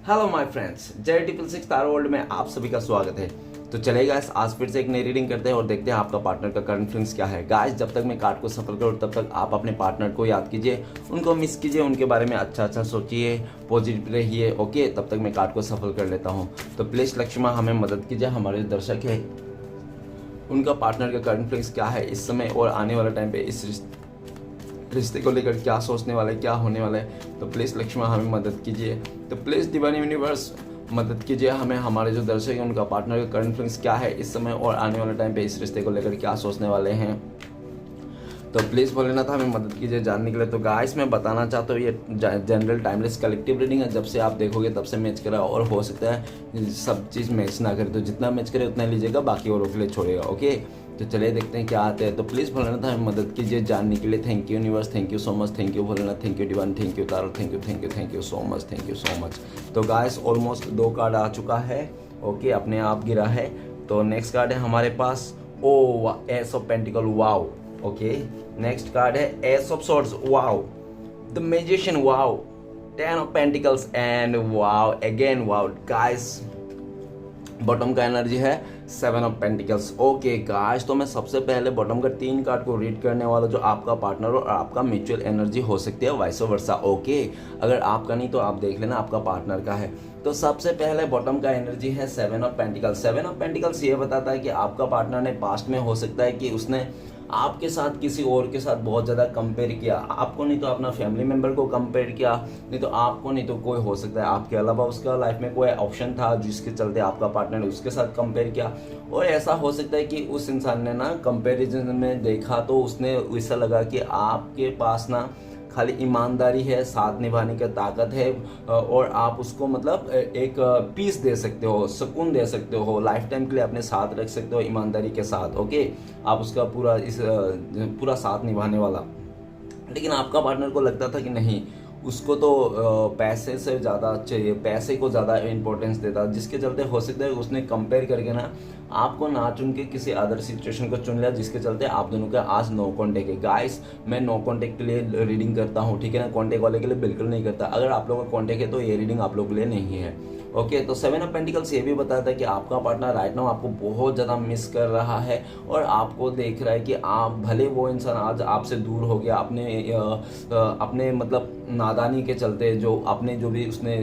Hello my friends, जय 666 star world में आप सभी का स्वागत है। तो चलिए गाइस, आज फिर से एक नई रीडिंग करते हैं और देखते हैं आपका पार्टनर का करंट फीलिंग्स क्या है। गाइस, जब तक मैं कार्ड को सफल करूँ तब तक आप अपने पार्टनर को याद कीजिए, उनको मिस कीजिए, उनके बारे में अच्छा सोचिए, पॉजिटिव रहिए। ओके, तब तक मैं कार्ड को सफल कर लेता हूँ। तो प्लीज़ लक्ष्मण हमें मदद कीजिए, हमारे दर्शक है उनका पार्टनर का करंट फीलिंग्स क्या है इस समय और आने वाला टाइम पे इस रिश्ते को लेकर क्या सोचने वाले, क्या होने वाला है। तो प्लीज़ लक्ष्मण हमें मदद कीजिए। तो प्लीज़ डिवाइन यूनिवर्स मदद कीजिए हमें, हमारे जो दर्शक हैं उनका पार्टनर का करंट फीलिंग्स क्या है इस समय और आने वाले टाइम पे इस रिश्ते को लेकर क्या सोचने वाले हैं। तो प्लीज़ भोलेनाथ हमें मदद कीजिए जानने के लिए। तो गाइस, मैं बताना चाहता हूँ ये जनरल टाइमलेस कलेक्टिव रीडिंग है। जब से आप देखोगे तब से मैच करा और हो सकता है सब चीज़ मैच ना करे, तो जितना मैच करे उतना लीजिएगा, बाकी औरों के लिए छोड़ेगा। ओके, तो चलिए देखते हैं क्या आते हैं। तो प्लीज़ भोलेनाथ हमें मदद कीजिए जानने के लिए। Thank you universe, thank you so much, thank you Bholenath, thank you divine, thank you taro, thank you so much, thank you so much. तो गाइस, ऑलमोस्ट 2 कार्ड आ चुका है। ओके, अपने आप गिरा है। तो नेक्स्ट कार्ड है हमारे पास ace of pentacles, wow. Okay, next card है ace of swords, wow. The magician, wow. 10 of pentacles and wow again, wow. Guys, bottom का एनर्जी है 7 ऑफ पेंटिकल्स। ओके गाइस, तो मैं सबसे पहले बॉटम का 3 कार्ड को रीड करने वाला, जो आपका पार्टनर और आपका म्यूचुअल एनर्जी हो सकती है, वाइस वर्सा। ओके, अगर आपका नहीं तो आप देख लेना आपका पार्टनर का है। तो सबसे पहले बॉटम का एनर्जी है 7 ऑफ पेंटिकल्स। 7 ऑफ पेंटिकल्स ये बताता है कि आपका पार्टनर ने पास्ट में हो सकता है कि उसने आपके साथ किसी और के साथ बहुत ज़्यादा कंपेयर किया, आपको नहीं तो अपना फैमिली मेंबर को कंपेयर किया, नहीं तो आपको नहीं तो कोई हो सकता है आपके अलावा उसका लाइफ में कोई ऑप्शन था जिसके चलते आपका पार्टनर ने उसके साथ कंपेयर किया। और ऐसा हो सकता है कि उस इंसान ने ना कंपैरिजन में देखा तो उसने ऐसा लगा कि आपके पास ना खाली ईमानदारी है, साथ निभाने की ताकत है और आप उसको मतलब एक पीस दे सकते हो, सुकून दे सकते हो, लाइफ टाइम के लिए अपने साथ रख सकते हो ईमानदारी के साथ। ओके, आप उसका पूरा साथ निभाने वाला। लेकिन आपका पार्टनर को लगता था कि नहीं, उसको तो पैसे से ज़्यादा चाहिए, पैसे को ज़्यादा इंपॉर्टेंस देता, जिसके चलते हो सकता है उसने कंपेयर करके ना आपको ना चुन के किसी अदर सिचुएशन को चुन लिया, जिसके चलते आप दोनों का आज नो कॉन्टेक्ट है। गाइस, मैं नो कॉन्टेक्ट के लिए रीडिंग करता हूँ, ठीक है ना, कॉन्टेक्ट वाले के लिए बिल्कुल नहीं करता। अगर आप लोगों का कॉन्टेक्ट है तो ये रीडिंग आप लोगों के लिए नहीं है। ओके, तो 7 ऑफ पेंटिकल्स ये भी बताता है कि आपका पार्टनर राइट नाउ आपको बहुत ज़्यादा मिस कर रहा है और आपको देख रहा है कि आप भले वो इंसान आज आपसे दूर हो गया, अपने मतलब नादानी के चलते, जो आपने जो भी उसने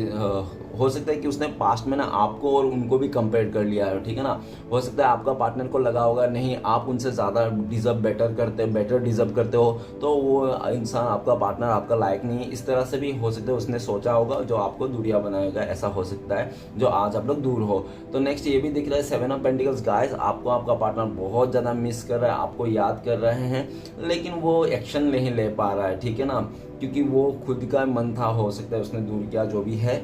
हो सकता है कि उसने पास्ट में ना आपको और उनको भी कंपेयर कर लिया है, ठीक है ना। हो सकता है आपका पार्टनर को लगा होगा नहीं, आप उनसे ज़्यादा बेटर डिजर्व करते हो, तो वो इंसान आपका पार्टनर आपका लायक नहीं है। इस तरह से भी हो सकता है उसने सोचा होगा, जो आपको दूरिया बनाएगा, ऐसा हो सकता है जो आज आप लोग दूर हो। तो नेक्स्ट ये भी दिख रहा है 7 ऑफ पेंटिकल्स। गाइस, आपको आपका पार्टनर बहुत ज़्यादा मिस कर रहा है, आपको याद कर रहे हैं, लेकिन वो एक्शन नहीं ले पा रहा है, ठीक है ना, क्योंकि वो खुद का मन था, हो सकता है उसने दूर किया, जो भी है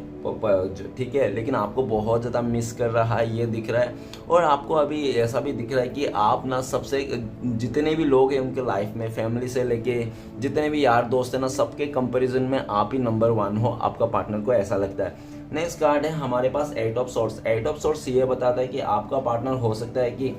ठीक है, लेकिन आपको बहुत ज़्यादा मिस कर रहा है, ये दिख रहा है। और आपको अभी ऐसा भी दिख रहा है कि आप ना सबसे जितने भी लोग हैं उनके लाइफ में, फैमिली से लेके जितने भी यार दोस्त हैं ना, सबके कंपैरिजन में आप ही नंबर 1 हो, आपका पार्टनर को ऐसा लगता है। नेक्स्ट कार्ड है हमारे पास 8 ऑफ सॉर्ड्स। 8 ऑफ सॉर्ड्स ये बताता है कि आपका पार्टनर हो सकता है कि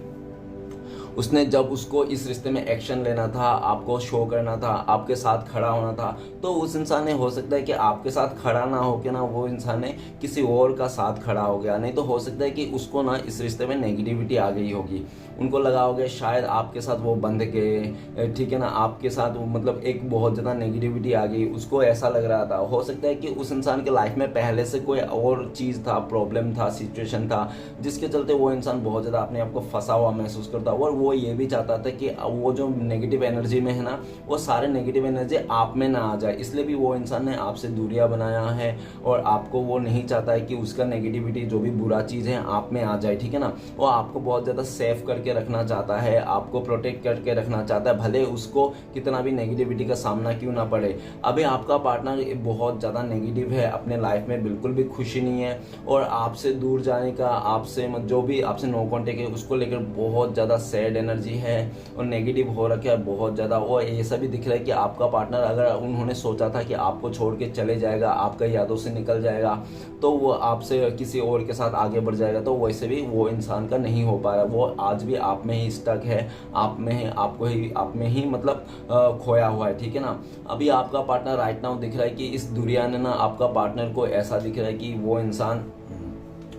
उसने जब उसको इस रिश्ते में एक्शन लेना था, आपको शो करना था, आपके साथ खड़ा होना था, तो उस इंसान ने हो सकता है कि आपके साथ खड़ा ना होकर ना वो इंसान ने किसी और का साथ खड़ा हो गया। नहीं तो हो सकता है कि उसको ना इस रिश्ते में नेगेटिविटी आ गई होगी, उनको लगा होगा शायद आपके साथ वो बंध गए, ठीक है ना, आपके साथ मतलब एक बहुत ज़्यादा नेगेटिविटी आ गई, उसको ऐसा लग रहा था। हो सकता है कि उस इंसान के लाइफ में पहले से कोई और चीज़ था, प्रॉब्लम था, सिचुएशन था, जिसके चलते वो इंसान बहुत ज़्यादा अपने आप को फंसा हुआ महसूस करता, और वो ये भी चाहता था कि वो जो नेगेटिव एनर्जी में है ना, वो सारे नेगेटिव एनर्जी आप में ना आ जाए, इसलिए भी वो इंसान ने आपसे दूरियां बनाया है और आपको वो नहीं चाहता है कि उसका नेगेटिविटी जो भी बुरा चीज़ है आप में आ जाए, ठीक है ना। वो आपको बहुत ज़्यादा सेफ करके रखना चाहता है, आपको प्रोटेक्ट करके रखना चाहता है, भले उसको कितना भी नेगेटिविटी का सामना क्यों ना पड़े। अभी आपका पार्टनर बहुत ज़्यादा नेगेटिव है, अपने लाइफ में बिल्कुल भी खुशी नहीं है और आपसे दूर जाने का, आपसे जो भी आपसे नो कॉन्टेक्ट है उसको लेकर बहुत ज़्यादा सैड सैड एनर्जी है और नेगेटिव हो रखा है बहुत ज़्यादा। और ऐसा भी दिख रहा है कि आपका पार्टनर, अगर उन्होंने सोचा था कि आपको छोड़ के चले जाएगा, आपका यादों से निकल जाएगा, तो वो आपसे किसी और के साथ आगे बढ़ जाएगा, तो वैसे भी वो इंसान का नहीं हो पा रहा। वो आज भी आप में ही स्टक है, आप में ही मतलब खोया हुआ है, ठीक है ना। अभी आपका पार्टनर राइट नाउ दिख रहा है कि इस दुनिया ने ना आपका पार्टनर को ऐसा दिख रहा है कि वो इंसान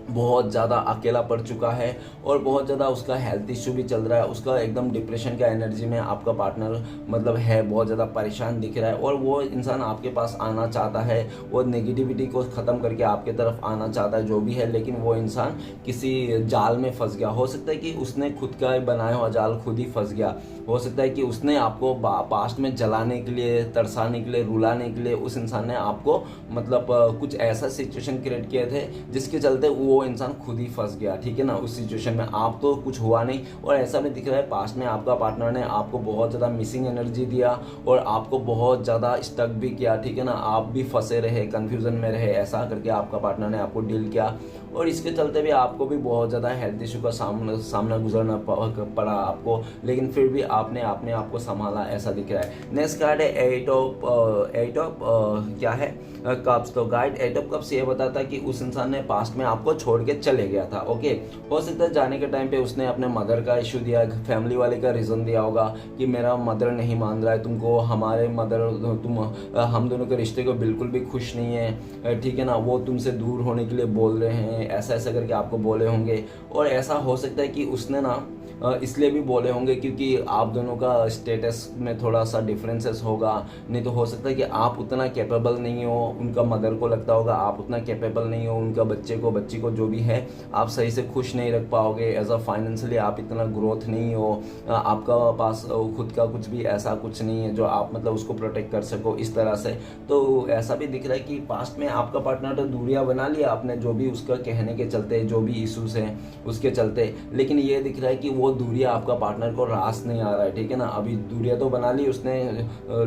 बहुत ज़्यादा अकेला पड़ चुका है और बहुत ज़्यादा उसका हेल्थ इश्यू भी चल रहा है। उसका एकदम डिप्रेशन का एनर्जी में आपका पार्टनर मतलब है, बहुत ज़्यादा परेशान दिख रहा है। और वो इंसान आपके पास आना चाहता है, वो नेगेटिविटी को ख़त्म करके आपके तरफ आना चाहता है जो भी है, लेकिन वो इंसान किसी जाल में फंस गया। हो सकता है कि उसने खुद का बनाया हुआ जाल खुद ही फंस गया। हो सकता है कि उसने आपको पास्ट में जलाने के लिए, तरसाने के लिए, रुलाने के लिए उस इंसान ने आपको मतलब कुछ ऐसा सिचुएशन क्रिएट किए थे जिसके चलते वो इंसान खुद ही फंस गया, ठीक है ना। उस सिचुएशन में आप तो कुछ हुआ नहीं। और ऐसा भी दिख रहा है पास्ट में आपका पार्टनर ने आपको बहुत ज़्यादा मिसिंग एनर्जी दिया और आपको बहुत ज़्यादा स्टक भी किया, ठीक है ना। आप भी फंसे रहे, कन्फ्यूज़न में रहे, ऐसा करके आपका पार्टनर ने आपको डील किया और इसके चलते भी आपको भी बहुत ज़्यादा हेल्थ इशू का सामना गुजरना पड़ा आपको, लेकिन फिर भी आपने अपने आप को संभाला, ऐसा दिख रहा है। नेक्स्ट कार्ड है एट ऑफ क्या है कप्स। तो गाइड एट ऑफ कप्स ये बताता है कि उस इंसान ने पास्ट में आपको छोड़ के चले गया था, ओके। हो सकता है जाने के टाइम पे उसने अपने मदर का इशू दिया, फैमिली वाले का रीज़न दिया होगा कि मेरा मदर नहीं मान रहा है तुमको, हमारे मदर हम दोनों के रिश्ते को बिल्कुल भी खुश नहीं है, ठीक है ना। वो तुमसे दूर होने के लिए बोल रहे हैं, ऐसा ऐसा करके आपको बोले होंगे। और ऐसा हो सकता है कि उसने ना इसलिए भी बोले होंगे क्योंकि आप दोनों का स्टेटस में थोड़ा सा डिफरेंसेस होगा। नहीं तो हो सकता है कि आप उतना कैपेबल नहीं हो, उनका मदर को लगता होगा आप उतना कैपेबल नहीं हो, उनका बच्ची को जो भी है आप सही से खुश नहीं रख पाओगे। एज अ फाइनेंशियली आप इतना ग्रोथ नहीं हो, आपका पास खुद का कुछ भी ऐसा कुछ नहीं है जो आप मतलब उसको प्रोटेक्ट कर सको इस तरह से। तो ऐसा भी दिख रहा है कि पास्ट में आपका पार्टनर तो दूरियां बना लिया आपने, जो भी उसका कहने के चलते, जो भी इशूज हैं उसके चलते, लेकिन ये दिख रहा है कि वो दूरियां आपका पार्टनर को रास नहीं आ रहा है, ठीक है ना। अभी दूरियां तो बना ली उसने,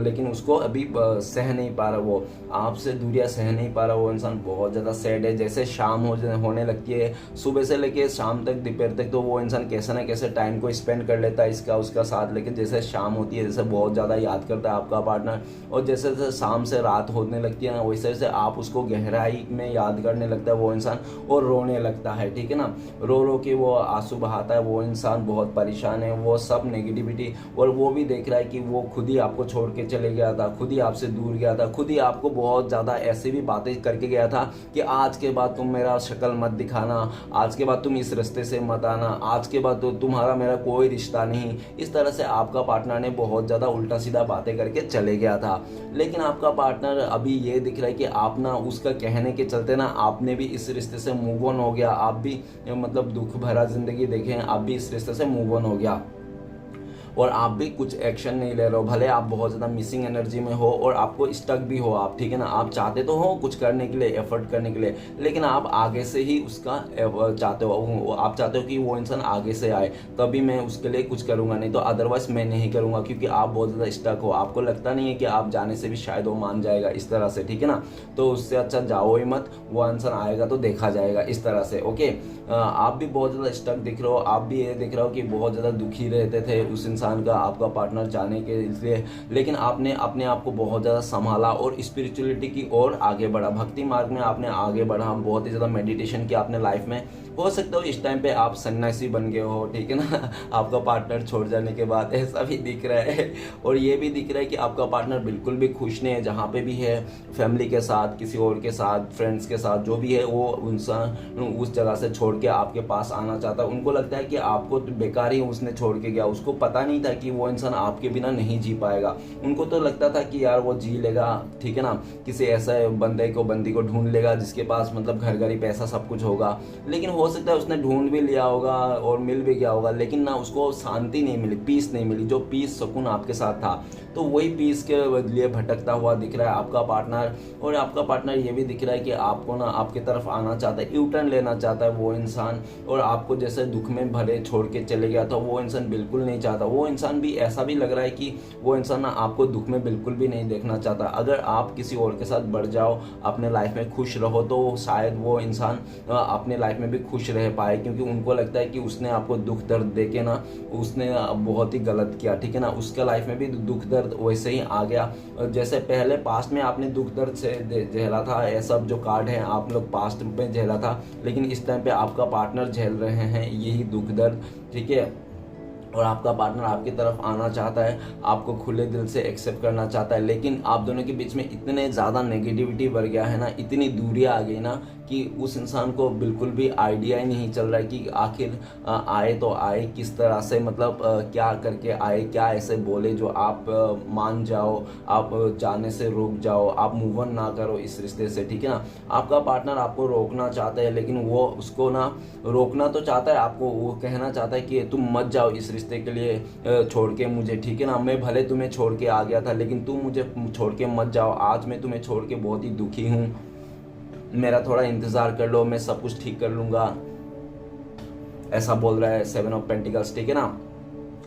लेकिन उसको अभी सह नहीं पा रहा, वो आपसे दूरियां सह नहीं पा रहा। वो इंसान बहुत ज़्यादा सैड है। जैसे शाम होने लगती है, सुबह से लेके शाम तक, दोपहर तक, तो वो इंसान कैसे ना कैसे टाइम को स्पेंड कर लेता है इसका उसका साथ। लेकिन जैसे शाम होती है, जैसे बहुत ज़्यादा याद करता है आपका पार्टनर, और जैसे जैसे शाम से रात होने लगती है ना, वैसे वैसे आप उसको गहराई में याद करने लगता है वो इंसान, और रोने लगता है, ठीक है ना। रो रो के वो आंसू बहाता है वो इंसान, बहुत परेशान है, वो सब नेगेटिविटी। और वो भी देख रहा है कि वो खुद ही आपको छोड़ के चले गया था, खुद ही आपसे दूर गया था, खुद ही आपको बहुत ज़्यादा ऐसी भी बातें करके गया था कि आज के बाद तुम मेरा शक्ल मत दिखाना, आज के बाद तुम इस रास्ते से मत आना, आज के बाद तो तुम्हारा मेरा कोई रिश्ता नहीं। इस तरह से आपका पार्टनर ने बहुत ज़्यादा उल्टा सीधा बातें करके चले गया था। लेकिन आपका पार्टनर अभी ये दिख रहा है कि आप ना उसका कहने के चलते ना आपने भी इस रिश्ते से मूव ऑन हो गया। आप भी मतलब दुख भरा जिंदगी देखें, आप भी इस रिश्ते से मूव ऑन हो गया और आप भी कुछ एक्शन नहीं ले रहे हो। भले आप बहुत ज़्यादा मिसिंग एनर्जी में हो और आपको स्टक भी हो आप, ठीक है ना। आप चाहते तो हो कुछ करने के लिए, एफर्ट करने के लिए, लेकिन आप आगे से ही उसका चाहते हो, आप चाहते हो कि वो इंसान आगे से आए, तभी मैं उसके लिए कुछ करूँगा, नहीं तो अदरवाइज मैं नहीं करूँगा, क्योंकि आप बहुत ज़्यादा स्टक हो। आपको लगता नहीं है कि आप जाने से भी शायद वो मान जाएगा इस तरह से, ठीक है ना। तो उससे अच्छा जाओ ही मत, वो इंसान आएगा तो देखा जाएगा इस तरह से, ओके। आप भी बहुत ज़्यादा स्टक दिख रहे हो, आप भी ये दिख रहे हो कि बहुत ज़्यादा दुखी रहते थे उस इंसान का, आपका पार्टनर जाने के लिए, लेकिन आपने अपने आप को बहुत ज़्यादा संभाला और स्पिरिचुअलिटी की ओर आगे बढ़ा, भक्ति मार्ग में आपने आगे बढ़ा, बहुत ही ज़्यादा मेडिटेशन किया अपने लाइफ में। हो सकता हो इस टाइम पे आप सन्यासी बन गए हो, ठीक है ना, आपका पार्टनर छोड़ जाने के बाद, ऐसा भी दिख रहा है। और ये भी दिख रहा है कि आपका पार्टनर बिल्कुल भी खुश नहीं है जहाँ पे भी है, फैमिली के साथ, किसी और के साथ, फ्रेंड्स के साथ, जो भी है, वो इंसान उस जगह से छोड़ के आपके पास आना चाहता है। उनको लगता है कि आपको तो बेकार ही उसने छोड़ के गया, उसको पता नहीं था कि वो इंसान आपके बिना नहीं जी पाएगा। उनको तो लगता था कि यार वो जी लेगा, ठीक है ना, किसी ऐसे बंदी को ढूंढ लेगा जिसके पास मतलब घर घरी पैसा सब कुछ होगा। लेकिन हो सकता है उसने ढूंढ भी लिया होगा और मिल भी गया होगा, लेकिन ना उसको शांति नहीं मिली, पीस नहीं मिली, जो पीस सुकून आपके साथ था। तो वही पीस के लिए भटकता हुआ दिख रहा है आपका पार्टनर। और आपका पार्टनर ये भी दिख रहा है कि आपको ना आपके तरफ आना चाहता है, यू टर्न लेना चाहता है वो इंसान, और आपको जैसे दुख में भरे छोड़ के चले गया था वो इंसान बिल्कुल नहीं चाहता। वो वो इंसान भी ऐसा भी लग रहा है कि वो इंसान ना आपको दुख में बिल्कुल भी नहीं देखना चाहता। अगर आप किसी और के साथ बढ़ जाओ, अपने लाइफ में खुश रहो, तो शायद वो इंसान अपने लाइफ में भी खुश रह पाए, क्योंकि उनको लगता है कि उसने आपको दुख दर्द देके ना उसने बहुत ही गलत किया, ठीक है ना। उसका लाइफ में भी दुख दर्द वैसे ही आ गया, जैसे पहले पास्ट में आपने दुख दर्द से झेला था। ये सब जो कार्ड है आप लोग पास्ट में झेला था, लेकिन इस टाइम पे आपका पार्टनर झेल रहे हैं यही दुख दर्द, ठीक है। और आपका पार्टनर आपकी तरफ आना चाहता है, आपको खुले दिल से एक्सेप्ट करना चाहता है, लेकिन आप दोनों के बीच में इतने ज़्यादा नेगेटिविटी बढ़ गया है ना, इतनी दूरियां आ गई ना कि उस इंसान को बिल्कुल भी आइडिया ही नहीं चल रहा है कि आखिर आए तो आए किस तरह से, मतलब क्या करके आए, क्या ऐसे बोले जो आप मान जाओ, आप जाने से रुक जाओ, आप मूव ऑन ना करो इस रिश्ते से, ठीक है ना। आपका पार्टनर आपको रोकना चाहता है, लेकिन वो उसको ना रोकना तो चाहता है आपको, वो कहना चाहता है कि तुम मत जाओ इस रिश्ते के लिए छोड़ के मुझे, ठीक है ना। मैं भले तुम्हें छोड़ के आ गया था, लेकिन तुम मुझे छोड़ के मत जाओ, आज मैं तुम्हें छोड़ के बहुत ही दुखी हूँ, मेरा थोड़ा इंतज़ार कर लो, मैं सब कुछ ठीक कर लूँगा, ऐसा बोल रहा है 7 ऑफ पेंटिकल्स, ठीक है ना।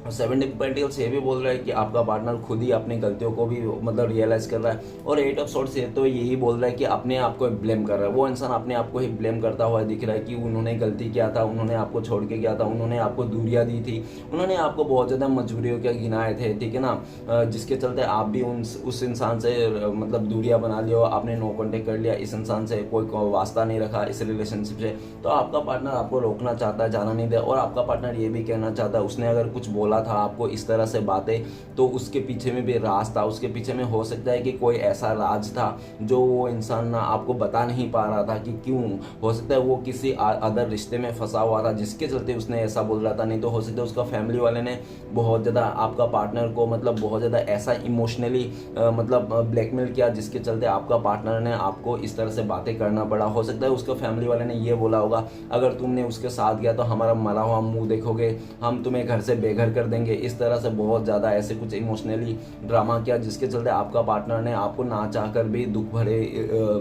7 ऑफ पेंटिकल्स ये भी बोल रहा है कि आपका पार्टनर खुद ही अपनी गलतियों को भी मतलब रियलाइज कर रहा है, और 8 ऑफ सॉर्ड्स ये तो यही बोल रहा है कि अपने आप को ब्लेम कर रहा है। वो इंसान अपने आप को ही ब्लेम करता हुआ दिख रहा है कि उन्होंने गलती किया था, उन्होंने आपको छोड़ के गया था, उन्होंने आपको दूरियां दी थी, उन्होंने आपको बहुत ज़्यादा मजबूरियों के गिनाए थे, ठीक है ना, जिसके चलते आप भी उस इंसान से मतलब दूरियां बना लियो, आपने नो कॉन्टेक्ट कर लिया, इस इंसान से कोई वास्ता नहीं रखा इस रिलेशनशिप से। तो आपका पार्टनर आपको रोकना चाहता है, जाना नहीं दे, और आपका पार्टनर ये भी कहना चाहता है उसने अगर कुछ बोला था आपको इस तरह से बातें, तो उसके पीछे में भी राज था, उसके पीछे में हो सकता है कि कोई ऐसा राज था जो वो इंसान ना आपको बता नहीं पा रहा था कि क्यों, हो सकता है वो किसी अदर रिश्ते में फंसा हुआ था जिसके चलते उसने ऐसा बोल रहा था, नहीं तो हो सकता है उसका फैमिली वाले ने बहुत ज़्यादा आपका पार्टनर को मतलब बहुत ज़्यादा ऐसा इमोशनली मतलब ब्लैकमेल किया जिसके चलते आपका पार्टनर ने आपको इस तरह से बातें करना पड़ा। हो सकता है उसका फैमिली वाले ने ये बोला होगा अगर तुमने उसके साथ गया तो हमारा मरा हुआ मुंह देखोगे, हम तुम्हें घर से बेघर कर देंगे, इस तरह से बहुत ज़्यादा ऐसे कुछ इमोशनली ड्रामा किया जिसके चलते आपका पार्टनर ने आपको ना चाहकर भी दुख भरे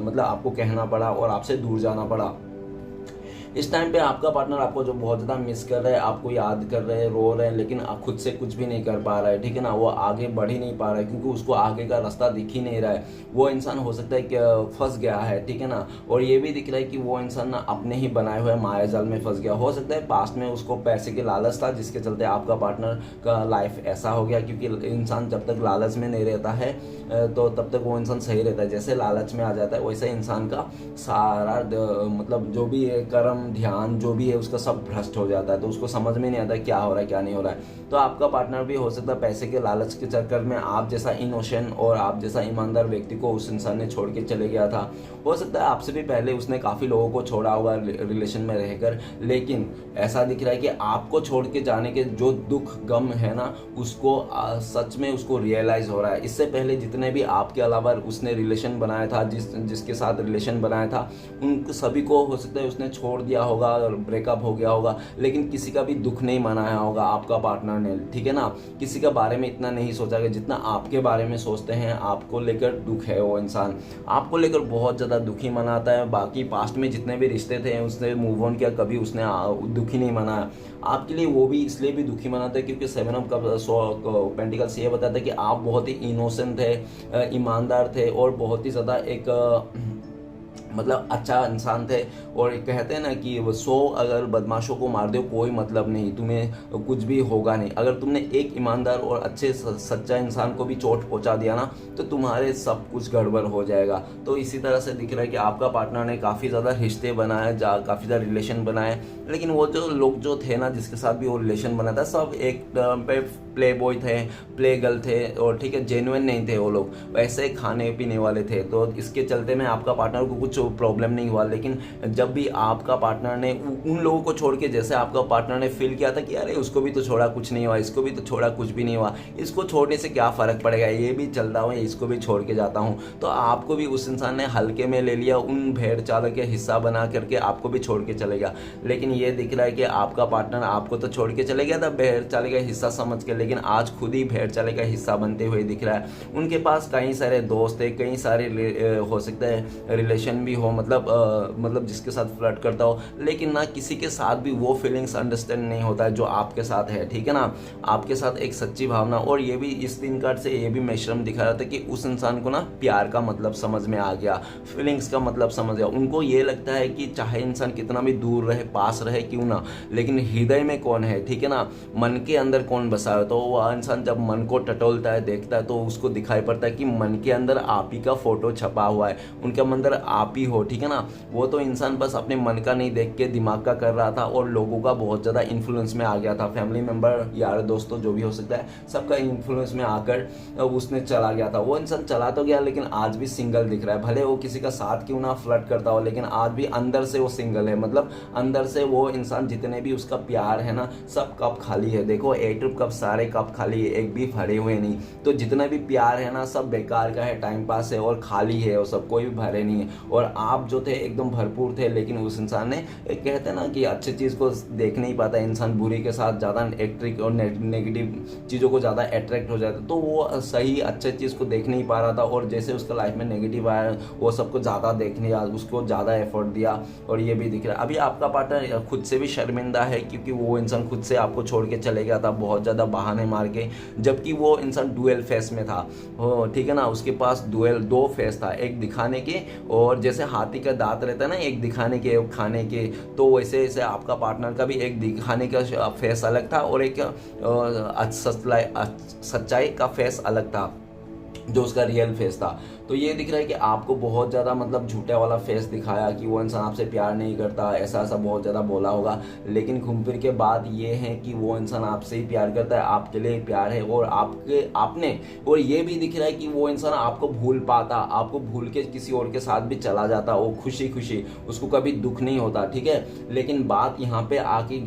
मतलब आपको कहना पड़ा और आपसे दूर जाना पड़ा। इस टाइम पे आपका पार्टनर आपको जो बहुत ज़्यादा मिस कर रहा है, आपको याद कर रहे हैं, रो रहे हैं, लेकिन खुद से कुछ भी नहीं कर पा रहा है, ठीक है ना। वो आगे बढ़ ही नहीं पा रहा है क्योंकि उसको आगे का रास्ता दिख ही नहीं रहा है। वो इंसान हो सकता है कि फंस गया है, ठीक है ना। और ये भी दिख रहा है कि वो इंसान ना अपने ही बनाए हुए माया जाल में फंस गया। हो सकता है पास्ट में उसको पैसे के लालच था जिसके चलते आपका पार्टनर का लाइफ ऐसा हो गया, क्योंकि इंसान जब तक लालच में नहीं रहता है तो तब तक वो इंसान सही रहता है। जैसे लालच में आ जाता है वैसे इंसान का सारा मतलब जो भी कर्म ध्यान जो भी है उसका सब भ्रष्ट हो जाता है, तो उसको समझ में नहीं आता क्या हो रहा है क्या नहीं हो रहा है। तो आपका पार्टनर भी हो सकता है पैसे के लालच के चक्कर में आप जैसा इनोसेंट और आप जैसा ईमानदार व्यक्ति को उस इंसान ने छोड़ के चले गया था। हो सकता है आपसे भी पहले उसने काफ़ी लोगों को छोड़ा होगा रिलेशन में रहकर, लेकिन ऐसा दिख रहा है कि आपको छोड़ के जाने के जो दुख गम है ना उसको सच में उसको रियलाइज हो रहा है। इससे पहले जितने भी आपके अलावा उसने रिलेशन बनाया था, जिसके साथ रिलेशन बनाया था, उन सभी को हो सकता है उसने छोड़ दिया होगा, ब्रेकअप हो गया होगा, लेकिन किसी का भी दुख नहीं मनाया होगा आपका पार्टनर ने, ठीक है ना। किसी का बारे में इतना नहीं सोचा कि जितना आपके बारे में सोचते हैं। आपको लेकर दुख है, वो इंसान आपको लेकर बहुत ज़्यादा दुखी मनाता है। बाकी पास्ट में जितने भी रिश्ते थे उसने मूव ऑन किया, कभी उसने दुखी नहीं मनाया आपके लिए। वो भी इसलिए भी दुखी मनाता है क्योंकि 7 ऑफ पेंटिकल्स ये बताता है कि आप बहुत ही इनोसेंट थे, ईमानदार थे और बहुत ही ज़्यादा एक मतलब अच्छा इंसान थे। और कहते हैं ना कि 100 अगर बदमाशों को मार दो कोई मतलब नहीं, तुम्हें कुछ भी होगा नहीं। अगर तुमने एक ईमानदार और अच्छे सच्चा इंसान को भी चोट पहुंचा दिया ना तो तुम्हारे सब कुछ गड़बड़ हो जाएगा। तो इसी तरह से दिख रहा है कि आपका पार्टनर ने काफ़ी ज़्यादा रिश्ते बनाए, काफ़ी ज़्यादा रिलेशन बनाए, लेकिन वो जो लोग जो थे ना जिसके साथ भी वो रिलेशन बना था सब एक टर्म पे प्ले बॉय थे, प्ले गर्ल थे, और ठीक है जेन्युइन नहीं थे वो लोग, वैसे खाने पीने वाले थे। तो इसके चलते में आपका पार्टनर को कुछ प्रॉब्लम नहीं हुआ। लेकिन जब भी आपका पार्टनर ने उन लोगों को छोड़ के, जैसे आपका पार्टनर ने फील किया था कि अरे उसको भी तो छोड़ा कुछ नहीं हुआ, इसको भी तो छोड़ा कुछ भी नहीं हुआ, इसको छोड़ने से क्या फ़र्क पड़ेगा, ये भी चल रहा हूँ, इसको भी छोड़ के जाता हूँ, तो आपको भी उस इंसान ने हल्के में ले लिया, उन भेड़ चाल के हिस्सा बना करके आपको भी छोड़ के चलेगा। लेकिन ये दिख रहा है कि आपका पार्टनर आपको तो छोड़ के चले गया था भेड़ चाल का हिस्सा समझ के, लेकिन आज खुद ही भेड़ चाल का हिस्सा बनते हुए दिख रहा है। उनके पास कई सारे दोस्त थे, कई सारे हो सकता है रिलेशन भी हो, मतलब जिसके साथ फ्लर्ट करता हो, लेकिन ना किसी के साथ भी वो फीलिंग्स अंडरस्टैंड नहीं होता है जो आपके साथ है, ठीक है ना। आपके साथ एक सच्ची भावना, और ये भी इस 3 कार्ड से ये भी मेश्रम दिखा रहा था कि उस इंसान को ना प्यार का मतलब समझ में आ गया, फीलिंग्स का मतलब समझ गया। उनको ये लगता है कि चाहे इंसान कितना भी दूर रहे, पास रहे क्यों ना, लेकिन हृदय में कौन है, ठीक है ना, मन के अंदर कौन बसा है। तो वह इंसान जब मन को टटोलता है, देखता है, तो उसको दिखाई पड़ता है कि मन के अंदर आप ही का फोटो छपा हुआ है, उनके अंदर आप ही हो, ठीक है ना। वो तो इंसान बस अपने मन का नहीं देख के दिमाग का कर रहा था, और लोगों का बहुत ज़्यादा इन्फ्लुएंस में आ गया था, फैमिली मेम्बर, यार दोस्तों जो भी हो सकता है, सबका इन्फ्लुएंस में आकर उसने चला गया था। वो इंसान चला तो गया, लेकिन आज भी सिंगल दिख रहा है। भले वो किसी का साथ क्यों ना फ्लर्ट करता हो, लेकिन आज भी अंदर से वो सिंगल है। मतलब अंदर से वो इंसान, जितने भी उसका प्यार है ना, सब कप खाली है। देखो 8 कप, सारे कप खाली है, एक भी भरे हुए नहीं। तो जितना भी प्यार है ना, सब बेकार का है, टाइम पास है और खाली है, और सब कोई भी भरे नहीं है। और आप जो थे एकदम भरपूर थे, लेकिन उस इंसान ने, एक कहते हैं ना कि अच्छी चीज़ को देख नहीं पाता इंसान, बुरी के साथ ज़्यादा एट्रिक और नेगेटिव चीज़ों को ज़्यादा अट्रैक्ट हो जाता है। तो वो सही अच्छे चीज़ को देख नहीं पा रहा था, और जैसे उसका लाइफ में नेगेटिव आया, वो सबको ज़्यादा देखने, उसको ज़्यादा एफर्ट दिया, और ये भी दिख रहा है। अभी आपका पार्टनर खुद से भी शर्मिंदा है, क्योंकि वो इंसान खुद से आपको छोड़ के चले गया था बहुत ज़्यादा बहाने मार के, जबकि वो इंसान डुअल फेस में था, ठीक है ना। उसके पास दो फेस था, एक दिखाने के, और जैसे हाथी का दांत रहता है ना, एक दिखाने के एक खाने के, तो वैसे वैसे आपका पार्टनर का भी एक दिखाने का फेस अलग था, और एक सच्चाई का फेस अलग था, जो उसका रियल फेस था। तो ये दिख रहा है कि आपको बहुत ज़्यादा मतलब झूठे वाला फेस दिखाया कि वो इंसान आपसे प्यार नहीं करता, ऐसा ऐसा बहुत ज़्यादा बोला होगा, लेकिन घूम फिर के बात ये है कि वो इंसान आपसे ही प्यार करता है, आपके लिए प्यार है, और आपने और ये भी दिख रहा है कि वो इंसान आपको भूल पाता, आपको भूल के किसी और के साथ भी चला जाता, वो खुशी खुशी, उसको कभी दुख नहीं होता, ठीक है। लेकिन बात यहाँ पे आके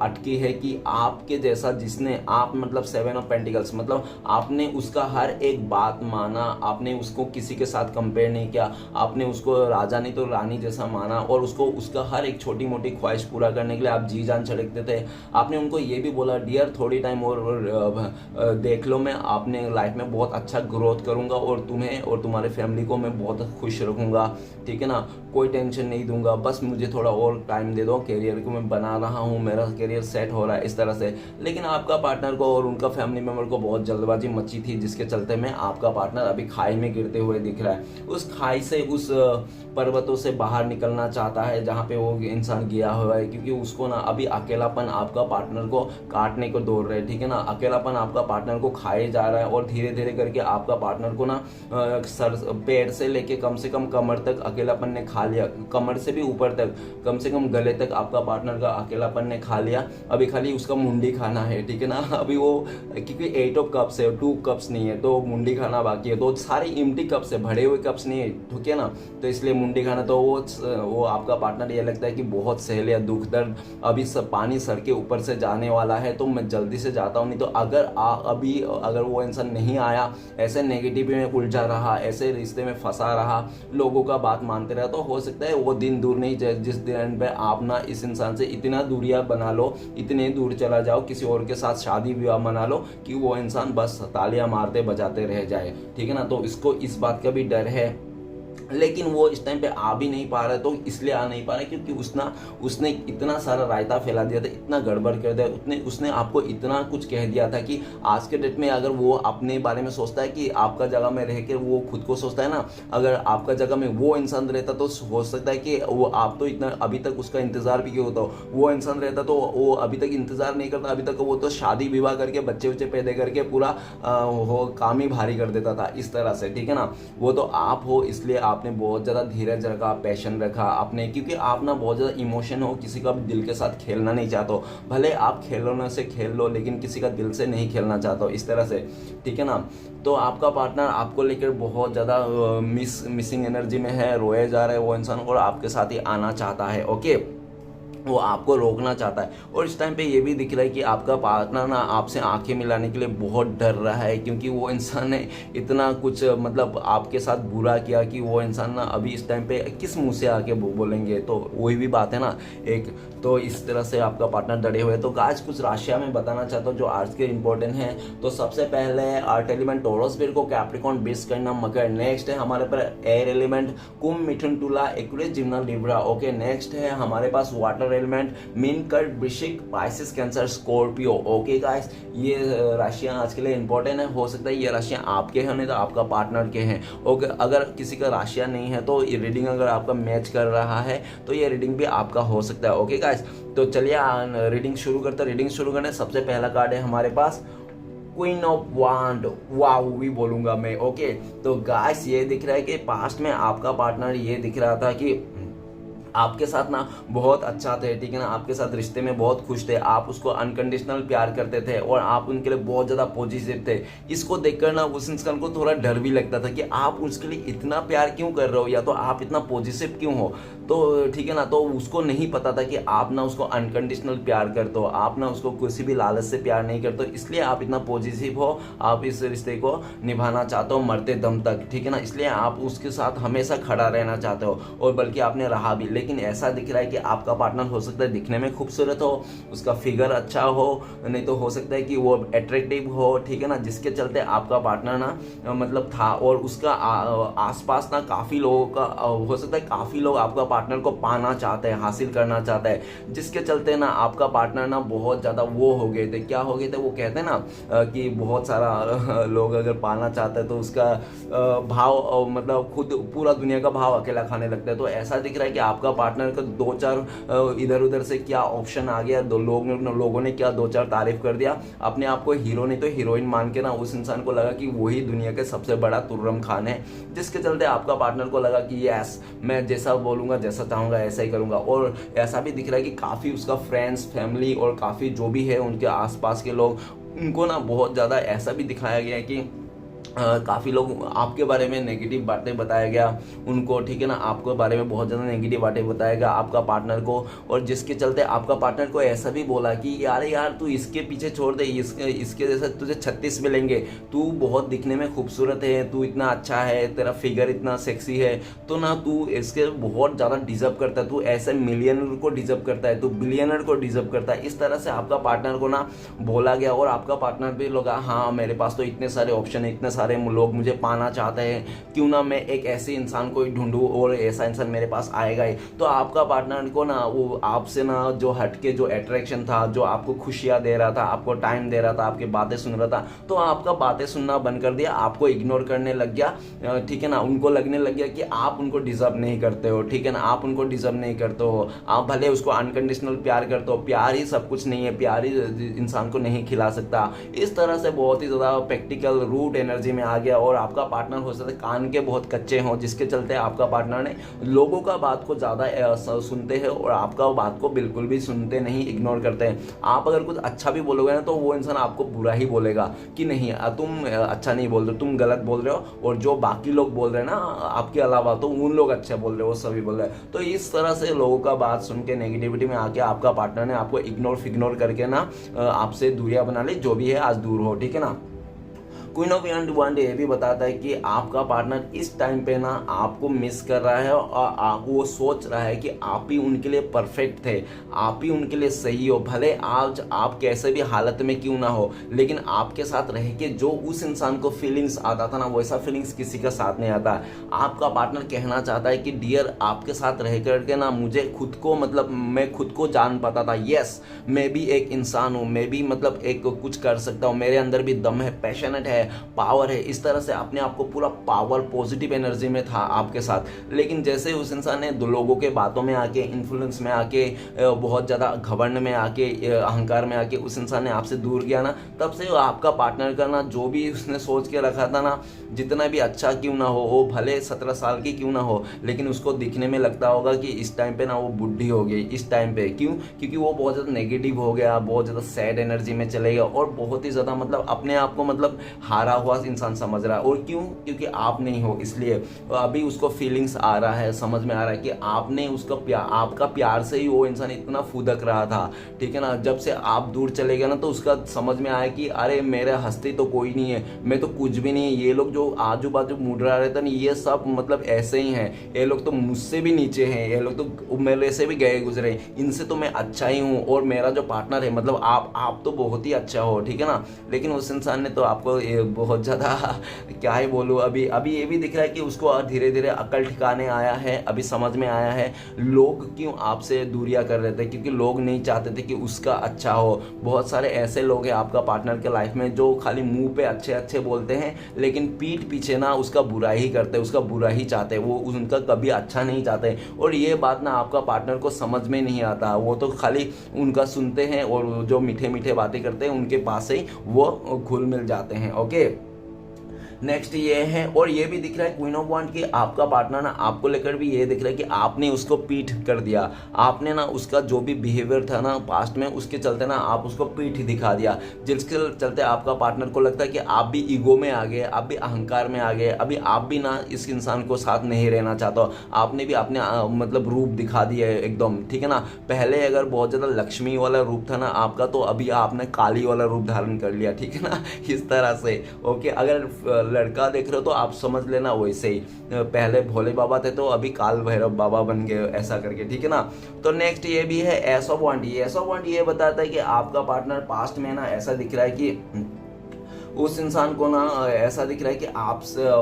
अटकी है कि आपके जैसा जिसने, आप मतलब 7 ऑफ पेंटिकल्स, मतलब आपने उसका हर एक बात माना, आपने उसको किसी के साथ कंपेयर नहीं किया, आपने उसको राजा नहीं तो रानी जैसा माना, और उसको उसका हर एक छोटी मोटी ख्वाहिश पूरा करने के लिए आप जी जान छिड़कते थे। आपने उनको ये भी बोला डियर थोड़ी टाइम और देख लो, मैं आपने लाइफ में बहुत अच्छा ग्रोथ करूंगा, और तुम्हें और तुम्हारे फैमिली को मैं बहुत खुश रखूंगा, ठीक है ना, कोई टेंशन नहीं दूंगा, बस मुझे थोड़ा और टाइम दे दो, कैरियर को मैं बना रहा हूँ, मेरा कैरियर सेट हो रहा है, इस तरह से। लेकिन आपका पार्टनर को और उनका फैमिली मेम्बर को बहुत जल्दबाजी मची थी, जिसके चलते में आपका पार्टनर अभी खाई में गिरते हुए दिख रहा है। उस खाई से, उस पर्वतों से बाहर निकलना चाहता है जहाँ पे वो इंसान गया हुआ है, क्योंकि उसको ना अभी अकेलापन आपका पार्टनर को काटने को दौड़ रहे, ठीक है ना। अकेलापन आपका पार्टनर को खाए जा रहा है, और धीरे धीरे करके आपका पार्टनर को ना सर पैर से लेके कम से कम कमर तक अकेलापन ने खा लिया, कमर से भी ऊपर तक, कम से कम गले तक आपका पार्टनर का अकेलापन ने खा लिया। अभी खाली उसका मुंडी खाना है, ठीक है ना। अभी वो क्योंकि 8 ऑफ कप्स है, 2 कप्स नहीं है, तो मुंडी खाना बाकी है, तो सारे इम्प्टी कप्स है, भरे हुए कप्स नहीं है, ठीक है ना। तो इसलिए मुंडी खाना, तो वो आपका पार्टनर ये लगता है कि बहुत सहल या दुख दर्द, अभी सब पानी सर के ऊपर से जाने वाला है, तो मैं जल्दी से जाता हूँ, नहीं तो अगर वो इंसान नहीं आया, ऐसे नेगेटिव में उलझा रहा, ऐसे रिश्ते में फंसा रहा, लोगों का बात मानते रहा, तो हो सकता है वो दिन दूर नहीं जिस दिन पे आप ना इस इंसान से इतना दूरियां बना लो, इतने दूर चला जाओ, किसी और के साथ शादी विवाह मना लो कि वो इंसान बस तालियां मारते बजाते रह जाए, ठीक है ना। तो इसको इस बात का भी डर है, लेकिन वो इस टाइम पे आ भी नहीं पा रहा है। तो इसलिए आ नहीं पा रहा है क्योंकि उसने इतना सारा रायता फैला दिया था, इतना गड़बड़ कर दिया, उसने आपको इतना कुछ कह दिया था कि आज के डेट में अगर वो अपने बारे में सोचता है कि आपका जगह में रह के वो खुद को सोचता है ना, अगर आपका जगह में वो इंसान रहता तो हो सकता है कि वो आप तो इतना अभी तक उसका इंतजार भी क्यों होता, वो इंसान रहता तो वो अभी तक इंतजार नहीं करता, अभी तक वो तो शादी विवाह करके बच्चे पैदा करके पूरा वो काम ही भारी कर देता था, इस तरह से, ठीक है ना। वो तो आप हो, इसलिए आपने बहुत ज़्यादा धीरज रखा, पैशन रखा आपने, क्योंकि आप ना बहुत ज़्यादा इमोशन हो, किसी का भी दिल के साथ खेलना नहीं चाहते हो, भले आप खिलौने से खेल लो लेकिन किसी का दिल से नहीं खेलना चाहते हो, इस तरह से, ठीक है ना। तो आपका पार्टनर आपको लेकर बहुत ज़्यादा मिसिंग एनर्जी में है, रोए जा रहा है वो इंसान, और आपके साथ ही आना चाहता है, ओके। वो आपको रोकना चाहता है। और इस टाइम पे ये भी दिख रहा है कि आपका पार्टनर ना आपसे आंखें मिलाने के लिए बहुत डर रहा है, क्योंकि वो इंसान ने इतना कुछ मतलब आपके साथ बुरा किया कि वो इंसान ना अभी इस टाइम पे किस मुंह से आके बोलेंगे। तो वही भी बात है ना एक, तो इस तरह से आपका पार्टनर डरे हुए। तो गाइस कुछ राशियां मैं बताना चाहता हूँ जो आज के इंपॉर्टेंट हैं। तो सबसे पहले earth element taurus, Virgo, Capricorn, वृष, कन्या, मकर। नेक्स्ट है हमारे पर एयर एलिमेंट कुंभ, मिथुन, तुला, एक्वेरियस, जिम्ना, लिब्रा। ओके, नेक्स्ट है हमारे पास वाटर एलिमेंट मीन, कर्क, वृश्चिक, Pisces, cancer, Scorpio. Okay guys, ये राशियां आज के लिए इंपॉर्टेंट है। हो सकता है ये राशियां आपके हैं, नहीं तो आपका पार्टनर के हैं। ओके, अगर किसी का राशियां नहीं है तो ये रीडिंग अगर आपका मैच कर रहा है तो ये रीडिंग भी आपका हो सकता है। ओके गाइस, तो चलिए रीडिंग शुरू करते हैं। रीडिंग शुरू करने सबसे पहला कार्ड है हमारे पास क्वीन ऑफ वांड, वाओ भी बोलूंगा मैं। ओके, तो गाइस ये दिख रहा है कि पास्ट में आपका पार्टनर ये दिख रहा था कि आपके साथ ना बहुत अच्छा थे, ठीक है ना, आपके साथ रिश्ते में बहुत खुश थे, आप उसको अनकंडीशनल प्यार करते थे और आप उनके लिए बहुत ज़्यादा पॉजिटिव थे। इसको देखकर ना उस इंसान को थोड़ा डर भी लगता था कि आप उसके लिए इतना प्यार क्यों कर रहे हो, या तो आप इतना पॉजिटिव क्यों हो। तो ठीक है ना, तो उसको नहीं पता था कि आप ना उसको अनकंडीशनल प्यार करते हो, आप ना उसको किसी भी लालच से प्यार नहीं करते हो, इसलिए आप इतना पॉजिटिव हो, आप इस रिश्ते को निभाना चाहते हो मरते दम तक, ठीक है ना, इसलिए आप उसके साथ हमेशा खड़ा रहना चाहते हो और बल्कि आपने रहा भी। लेकिन ऐसा दिख रहा है कि आपका पार्टनर हो सकता है दिखने में खूबसूरत हो, उसका फिगर अच्छा हो, नहीं तो हो सकता है कि वो अट्रैक्टिव हो, ठीक है ना, जिसके चलते आपका पार्टनर ना मतलब था और उसका आसपास ना काफ़ी लोगों का हो सकता है काफ़ी लोग आपका पार्टनर को पाना चाहते हैं, हासिल करना चाहते हैं, जिसके चलते ना आपका पार्टनर ना बहुत ज़्यादा वो हो गए थे। क्या हो गए थे, वो कहते हैं ना कि बहुत सारा लोग अगर पाना चाहते हैं तो उसका भाव मतलब खुद पूरा दुनिया का भाव अकेला खाने लगता है। तो ऐसा दिख रहा है कि आपका पार्टनर का दो चार इधर उधर से क्या ऑप्शन आ गया, लोगों ने क्या दो चार तारीफ कर दिया, अपने आप को हीरो नहीं तो हीरोइन मान के ना उस इंसान को लगा कि वही दुनिया के सबसे बड़ा तुर्रम खान है, जिसके चलते आपका पार्टनर को लगा कि यस मैं जैसा बोलूंगा जैसा चाहूंगा ऐसा ही करूंगा। और ऐसा भी दिख रहा है कि काफ़ी उसका फ्रेंड्स, फैमिली और काफ़ी जो भी है उनके आसपास के लोग, उनको ना बहुत ज़्यादा ऐसा भी दिखाया गया है कि काफ़ी लोग आपके बारे में नेगेटिव बातें बताया गया उनको, ठीक है ना, आपके बारे में बहुत ज़्यादा नेगेटिव बातें बताया गया आपका पार्टनर को, और जिसके चलते आपका पार्टनर को ऐसा भी बोला कि यार तू इसके पीछे छोड़ दे, इसके जैसा तुझे 36 मिलेंगे, तू बहुत दिखने में खूबसूरत है, तू इतना अच्छा है, तेरा फिगर इतना सेक्सी है, तो ना तू इसके बहुत ज़्यादा डिजर्व करता है, तू ऐसे मिलियनर को डिजर्व करता है, तू बिलियनर को डिजर्व करता है। इस तरह से आपका पार्टनर को ना बोला गया और आपका पार्टनर भी लगा हाँ मेरे पास तो इतने सारे ऑप्शन है, इतने सारे लोग मुझे पाना चाहते हैं, क्यों ना मैं एक ऐसे इंसान को ही ढूंढूं और ऐसा इंसान मेरे पास आएगा ही। तो आपका पार्टनर को ना वो आपसे ना जो हटके जो अट्रैक्शन था, जो आपको खुशियां दे रहा था, आपको टाइम दे रहा था, आपकी बातें सुन रहा था, तो आपका बातें सुनना बंद कर दिया, आपको इग्नोर करने लग गया, ठीक है ना, उनको लगने लग गया कि आप उनको डिजर्व नहीं करते हो, ठीक है ना, आप उनको डिजर्व नहीं करते हो, आप भले उसको अनकंडीशनल प्यार करते हो, प्यार ही सब कुछ नहीं है, प्यार ही इंसान को नहीं खिला सकता। इस तरह से बहुत ही ज़्यादा प्रैक्टिकल रूट एनर्जी में आ गया और आपका पार्टनर हो सकता है कान के बहुत कच्चे हों, जिसके चलते आपका पार्टनर ने लोगों का बात को ज़्यादा सुनते हैं और आपका बात को बिल्कुल भी सुनते नहीं, इग्नोर करते हैं। आप अगर कुछ अच्छा भी बोलोगे ना तो वो इंसान आपको बुरा ही बोलेगा कि नहीं तुम अच्छा नहीं बोल रहे, तुम गलत बोल रहे हो, और जो बाकी लोग बोल रहे हैं ना आपके अलावा तो उन लोग अच्छा बोल रहे हो, वो सभी बोल रहे हैं। तो इस तरह से लोगों का बात सुन के नेगेटिविटी में आके आपका पार्टनर ने आपको इग्नोर फिग्नोर करके ना आपसे दूरियां बना ली, जो भी है आज दूर हो, ठीक है ना। क्वीन ऑफ वांड ये भी बताता है कि आपका पार्टनर इस टाइम पे ना आपको मिस कर रहा है और वो सोच रहा है कि आप ही उनके लिए परफेक्ट थे, आप ही उनके लिए सही हो, भले आज आप कैसे भी हालत में क्यों ना हो, लेकिन आपके साथ रह के जो उस इंसान को फीलिंग्स आता था ना वैसा फीलिंग्स किसी का साथ नहीं आता। आपका पार्टनर कहना चाहता है कि डियर आपके साथ रह करके ना मुझे खुद को मतलब मैं खुद को जान पाता था, यस मैं भी एक इंसान हूँ, मैं भी मतलब एक कुछ कर सकता हूँ, मेरे अंदर भी दम है, पैशनेट है, पावर है। इस तरह से अपने आप को पूरा पावर पॉजिटिव एनर्जी में था आपके साथ। लेकिन जैसे उस इंसान ने दो लोगों के बातों में आके, इन्फ्लुएंस में आके, बहुत ज़्यादा घमंड में आके, अहंकार में आके उस इंसान ने आपसे दूर किया ना, तब से आपका पार्टनर का ना जो भी उसने सोच के रखा था ना, जितना भी अच्छा क्यों ना हो, वो भले 17 साल की क्यों ना हो, लेकिन उसको दिखने में लगता होगा कि इस टाइम पे ना वो बुढ़ी हो गई इस टाइम पे। क्यों? क्योंकि वो बहुत ज़्यादा नेगेटिव हो गया, बहुत ज़्यादा सैड एनर्जी में चले गया और बहुत ही ज़्यादा मतलब अपने आप को मतलब हारा हुआ इंसान समझ रहा है। और क्यों? क्योंकि आप नहीं हो, इसलिए अभी उसको फीलिंग्स आ रहा है, समझ में आ रहा है कि आपने उसका आपका प्यार से ही वो इंसान इतना फुदक रहा था, ठीक है ना। जब से आप दूर चले गए ना तो उसका समझ में आया कि अरे मेरे हस्ती तो कोई नहीं है, मैं तो कुछ भी नहीं है, ये लोग जो आजू बाजू मुड़रा रहे थे ना ये सब मतलब ऐसे ही हैं, ये लोग तो मुझसे भी नीचे हैं, ये लोग तो मेरे से भी गए गुजरे, इनसे तो मैं अच्छा ही हूँ, और मेरा जो पार्टनर है मतलब आप तो बहुत ही अच्छा हो, ठीक है ना। लेकिन उस इंसान ने तो आपको बहुत ज़्यादा क्या ही बोलूँ, अभी अभी ये भी दिख रहा है कि उसको धीरे धीरे अकल ठिकाने आया है, अभी समझ में आया है लोग क्यों आपसे दूरियां कर रहे थे, क्योंकि लोग नहीं चाहते थे कि उसका अच्छा हो। बहुत सारे ऐसे लोग हैं आपका पार्टनर के लाइफ में जो खाली मुंह पे अच्छे अच्छे बोलते हैं, लेकिन पीठ पीछे ना उसका बुरा ही करते, उसका बुरा ही चाहते, वो उनका कभी अच्छा नहीं चाहते। और ये बात ना आपका पार्टनर को समझ में नहीं आता, वो तो खाली उनका सुनते हैं और जो मीठे मीठे बातें करते हैं उनके पास से ही वो घुल मिल जाते हैं। ओके, नेक्स्ट ये है, और ये भी दिख रहा है क्वीन ऑफ वांड कि आपका पार्टनर ना आपको लेकर भी ये दिख रहा है कि आपने उसको पीठ कर दिया, आपने ना उसका जो भी बिहेवियर था ना पास्ट में उसके चलते ना आप उसको पीठ दिखा दिया, जिसके चलते आपका पार्टनर को लगता है कि आप भी ईगो में आ गए, आप भी अहंकार में आ गए, अभी आप भी ना इस इंसान को साथ नहीं रहना चाहते हो, आपने भी अपने मतलब रूप दिखा दिया है एकदम, ठीक है ना। पहले अगर बहुत ज़्यादा लक्ष्मी वाला रूप था ना आपका, तो अभी आपने काली वाला रूप धारण कर लिया, ठीक है ना, इस तरह से। ओके, अगर लड़का देख रहे हो तो आप समझ लेना वैसे ही, पहले भोले बाबा थे तो अभी काल भैरव बाबा बन गए, ऐसा करके, ठीक है ना। तो नेक्स्ट ये भी है एस ऑफ वांड। एस ऑफ वांड ये बताता है कि आपका पार्टनर पास्ट में ना ऐसा दिख रहा है कि उस इंसान को ना ऐसा दिख रहा है कि आप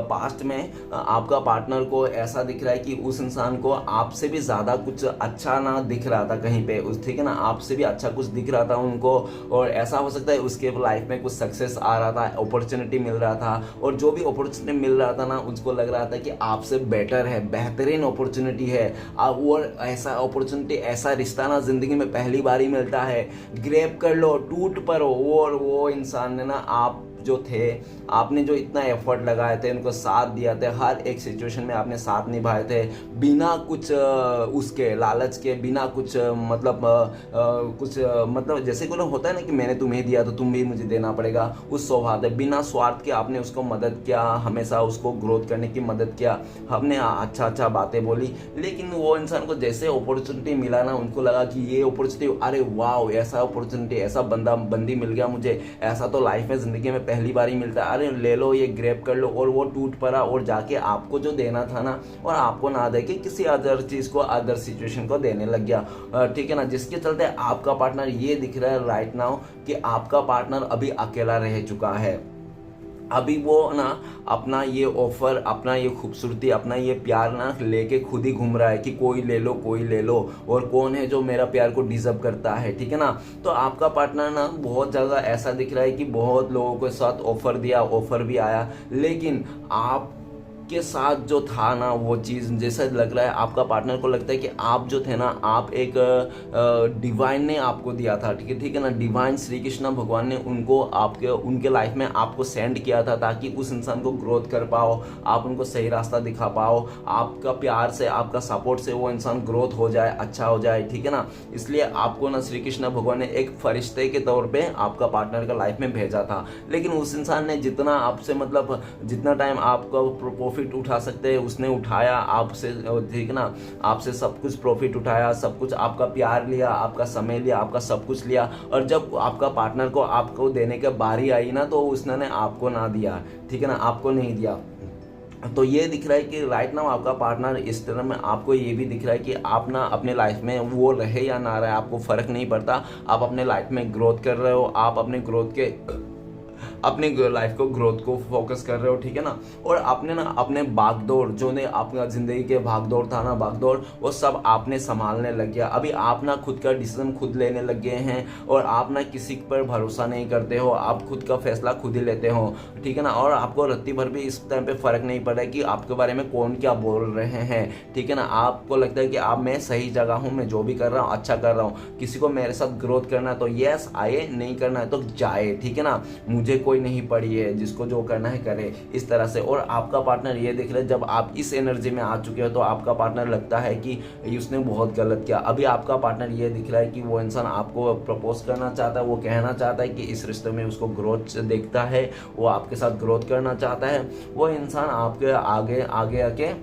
पास्ट में आपका पार्टनर को ऐसा दिख रहा है कि उस इंसान को आपसे भी ज़्यादा कुछ अच्छा ना दिख रहा था कहीं पे, उस ठीक है ना, आपसे भी अच्छा कुछ दिख रहा था उनको, और ऐसा हो सकता है उसके लाइफ में कुछ सक्सेस आ रहा था, अपॉर्चुनिटी मिल रहा था, और जो भी अपॉर्चुनिटी मिल रहा था ना उसको लग रहा था कि आपसे बेटर है, बेहतरीन अपॉर्चुनिटी है, और ऐसा अपॉर्चुनिटी, ऐसा रिश्ता ना ज़िंदगी में पहली बार ही मिलता है, ग्रैब कर लो, टूट पड़ो। और वो इंसान ने ना आप जो थे, आपने जो इतना एफर्ट लगाए थे, उनको साथ दिया थे, हर एक सिचुएशन में आपने साथ निभाए थे, बिना कुछ उसके लालच के, बिना कुछ मतलब कुछ मतलब जैसे कोई होता है ना कि मैंने तुम्हें दिया तो तुम भी मुझे देना पड़ेगा, उस स्वभाव है, बिना स्वार्थ के आपने उसको मदद किया, हमेशा उसको ग्रोथ करने की मदद किया, हमने अच्छा अच्छा बातें बोली। लेकिन वो इंसान को जैसे अपॉर्चुनिटी मिला ना, उनको लगा कि ये अपॉर्चुनिटी, अरे वाह ऐसा अपॉर्चुनिटी, ऐसा बंदी मिल गया मुझे, ऐसा तो लाइफ में ज़िंदगी में पहली बार ही मिलता है, अरे ले लो ये ग्रैब कर लो, और वो टूट पड़ा, और जाके आपको जो देना था ना, और आपको ना दे के किसी अदर चीज़ को, अदर सिचुएशन को देने लग गया, ठीक है ना। जिसके चलते आपका पार्टनर ये दिख रहा है राइट नाउ कि आपका पार्टनर अभी अकेला रह चुका है, अभी वो ना अपना ये ऑफर, अपना ये खूबसूरती, अपना ये प्यार ना लेके खुद ही घूम रहा है कि कोई ले लो, कोई ले लो, और कौन है जो मेरा प्यार को डिजर्व करता है, ठीक है ना। तो आपका पार्टनर ना बहुत ज़्यादा ऐसा दिख रहा है कि बहुत लोगों के साथ ऑफर दिया, ऑफर भी आया, लेकिन आप के साथ जो था ना वो चीज़, जैसा लग रहा है आपका पार्टनर को लगता है कि आप जो थे ना, आप एक डिवाइन ने आपको दिया था, ठीक है ना, डिवाइन श्री कृष्ण भगवान ने उनको आपके उनके लाइफ में आपको सेंड किया था ताकि उस इंसान को ग्रोथ कर पाओ, आप उनको सही रास्ता दिखा पाओ, आपका प्यार से, आपका सपोर्ट से वो इंसान ग्रोथ हो जाए, अच्छा हो जाए, ठीक है ना। इसलिए आपको ना श्री कृष्ण भगवान ने एक फरिश्ते के तौर पे आपका पार्टनर का लाइफ में भेजा था। लेकिन उस इंसान ने जितना आपसे मतलब जितना टाइम आपका प्रॉफिट उठा सकते हैं उसने उठाया आपसे, ठीक है ना, आपसे सब कुछ प्रॉफिट उठाया, सब कुछ आपका प्यार लिया, आपका समय लिया, आपका सब कुछ लिया, और जब आपका पार्टनर को आपको देने की बारी आई ना तो उसने आपको ना दिया, ठीक है ना, आपको नहीं दिया। तो ये दिख रहा है कि राइट नाउ आपका पार्टनर इस तरह में, आपको ये भी दिख रहा है कि आप ना अपने लाइफ में वो रहे या ना रहे आपको फ़र्क नहीं पड़ता, आप अपने लाइफ में ग्रोथ कर रहे हो, आप अपने ग्रोथ के अपने लाइफ को ग्रोथ को फोकस कर रहे हो, ठीक है ना। और आपने ना अपने भागदौड़ जो ने आपका जिंदगी के भागदौड़ था ना, भागदौड़ वो सब आपने संभालने लग गया। अभी आप ना खुद का डिसीजन खुद लेने लग गए हैं, और आप ना किसी पर भरोसा नहीं करते हो, आप खुद का फैसला खुद ही लेते हो, ठीक है ना। और आपको रत्ती भर भी इस टाइम पे फर्क नहीं पड़ रहा है कि आपके बारे में कौन क्या बोल रहे हैं, ठीक है ना। आपको लगता है कि आप मैं सही जगह हूँ, मैं जो भी कर रहा हूँ अच्छा कर रहा हूँ, किसी को मेरे साथ ग्रोथ करना है तो यस आए, नहीं करना है तो जाए, ठीक है ना। मुझे कोई नहीं पड़ी है, जिसको जो करना है करे, इस तरह से। और आपका पार्टनर ये देख रहे, जब आप इस एनर्जी में आ चुके हो तो आपका पार्टनर लगता है कि उसने बहुत गलत किया। अभी आपका पार्टनर ये दिख रहा है कि वो इंसान आपको प्रपोज करना चाहता है, वो कहना चाहता है कि इस रिश्ते में उसको ग्रोथ देखता है, वो आपके साथ ग्रोथ करना चाहता है। वो इंसान आपके आगे आगे आके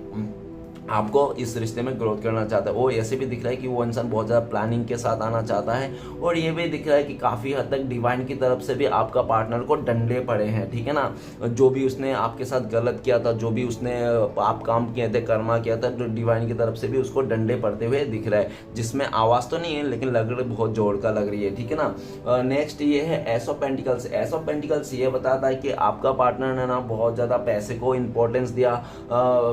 आपको इस रिश्ते में ग्रोथ करना चाहता है। वो ऐसे भी दिख रहा है कि वो इंसान बहुत ज़्यादा प्लानिंग के साथ आना चाहता है। और ये भी दिख रहा है कि काफ़ी हद तक डिवाइन की तरफ से भी आपका पार्टनर को डंडे पड़े हैं, ठीक है ना। जो भी उसने आपके साथ गलत किया था, जो भी उसने आप काम किए थे, कर्मा किया था, तो डिवाइन की तरफ से भी उसको डंडे पड़ते हुए दिख रहा है, जिसमें आवाज़ तो नहीं है लेकिन लग रहा है बहुत जोर का लग रही है, ठीक है ना। नेक्स्ट ये है ace of pentacles. S of pentacles ये बताता है कि आपका पार्टनर ने ना बहुत ज़्यादा पैसे को इंपॉर्टेंस दिया,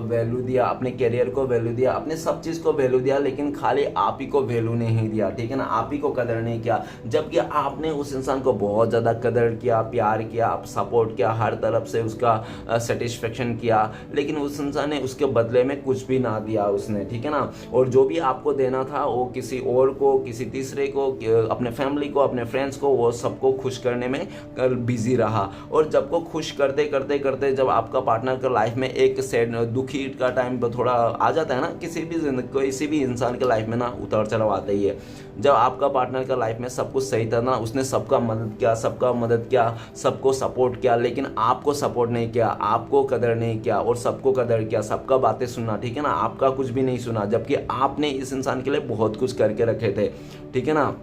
वैल्यू दिया, अपने कैरियर को वैल्यू दिया, अपने सब चीज को वैल्यू दिया, लेकिन खाली आप ही को वैल्यू नहीं दिया, ठीक है ना। आप ही को कदर नहीं किया, जबकि आपने उस इंसान को बहुत ज्यादा कदर किया, प्यार किया, आप सपोर्ट किया, हर तरफ से उसका सेटिस्फेक्शन किया, लेकिन उस इंसान ने उसके बदले में कुछ भी ना दिया उसने, ठीक है ना। और जो भी आपको देना था वो किसी और को, किसी तीसरे को, अपने फैमिली को, अपने फ्रेंड्स को, वो सबको खुश करने में बिजी रहा। और जब को खुश करते करते करते जब आपका पार्टनर का लाइफ में एक सैड दुखी का टाइम थोड़ा आ जाता है ना, किसी भी इंसान के लाइफ में ना उतार चढ़ाव आता ही है। जब आपका पार्टनर का लाइफ में सब कुछ सही था ना, उसने सबका मदद किया, सबको सपोर्ट किया, लेकिन आपको सपोर्ट नहीं किया, आपको कदर नहीं किया, और सबको कदर किया, सबका बातें सुना, ठीक है ना, आपका कुछ भी नहीं सुना, जबकि आपने इस इंसान के लिए बहुत कुछ करके रखे थे, ठीक है ना।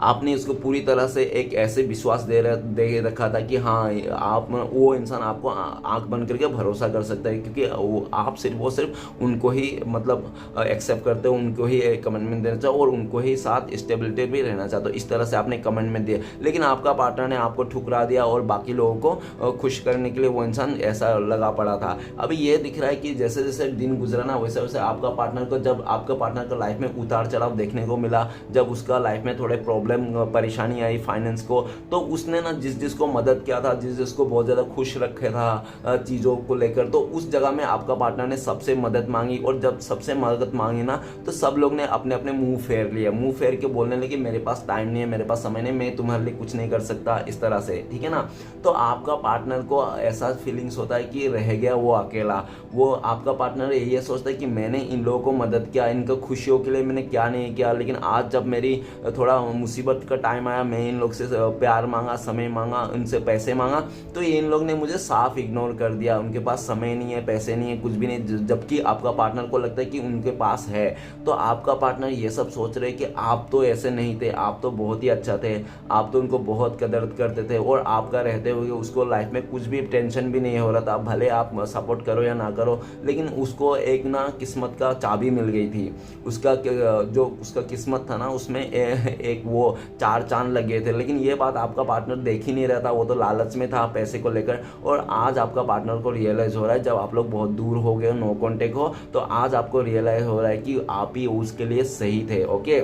आपने उसको पूरी तरह से एक ऐसे विश्वास दे रखा था कि हाँ आप, वो इंसान आपको आंख बंद करके भरोसा कर सकता है, क्योंकि आप सिर्फ उनको ही मतलब एक्सेप्ट करते हो, उनको ही कमिटमेंट देना चाहो, और उनको ही साथ स्टेबिलिटी भी रहना चाहते हो, इस तरह से आपने कमिटमेंट दिया। लेकिन आपका पार्टनर ने आपको ठुकरा दिया और बाकी लोगों को खुश करने के लिए वो इंसान ऐसा लगा पड़ा था। अभी ये दिख रहा है कि जैसे जैसे दिन गुजरा ना, वैसे वैसे आपका पार्टनर को, जब आपका पार्टनर का लाइफ में उतार चढ़ाव देखने को मिला, जब उसका लाइफ में थोड़े परेशानी आई फाइनेंस को, तो उसने ना जिसको मदद किया था, जिसको बहुत ज़्यादा खुश रखा था चीज़ों को लेकर, तो उस जगह में आपका पार्टनर ने सबसे मदद मांगी। और जब सबसे मदद मांगी ना, तो सब लोग ने अपने अपने मुंह फेर लिया, मुंह फेर के बोलने लगे मेरे पास टाइम नहीं है, मेरे पास समय नहीं, मैं तुम्हारे लिए कुछ नहीं कर सकता, इस तरह से, ठीक है ना। तो आपका पार्टनर को ऐसा फीलिंग्स होता है कि रह गया वो अकेला। वो आपका पार्टनर ये सोचता है कि मैंने इन लोगों को मदद किया, इनका खुशियों के लिए मैंने क्या नहीं किया, लेकिन आज जब मेरी थोड़ा मुसीबत का टाइम आया, मैं इन लोग से प्यार मांगा, समय मांगा, उनसे पैसे मांगा, तो ये इन लोग ने मुझे साफ इग्नोर कर दिया, उनके पास समय नहीं है, पैसे नहीं है, कुछ भी नहीं। जबकि आपका पार्टनर को लगता है कि उनके पास है। तो आपका पार्टनर ये सब सोच रहे कि आप तो ऐसे नहीं थे, आप तो बहुत ही अच्छा थे, आप तो उनको बहुत कदर करते थे, और आपका रहते हुए उसको लाइफ में कुछ भी टेंशन भी नहीं हो रहा था। भले आप सपोर्ट करो या ना करो, लेकिन उसको एक ना किस्मत का चाबी मिल गई थी। उसका जो उसका किस्मत था ना, उसमें एक वो 4 चांद लग गए थे। लेकिन ये बात आपका पार्टनर देख ही नहीं रहा था, वो तो लालच में था पैसे को लेकर। और आज आपका पार्टनर को रियलाइज हो रहा है, जब आप लोग बहुत दूर हो गए, नो कॉन्टेक्ट हो, तो आज आपको रियलाइज हो रहा है कि आप ही उसके लिए सही थे। ओके,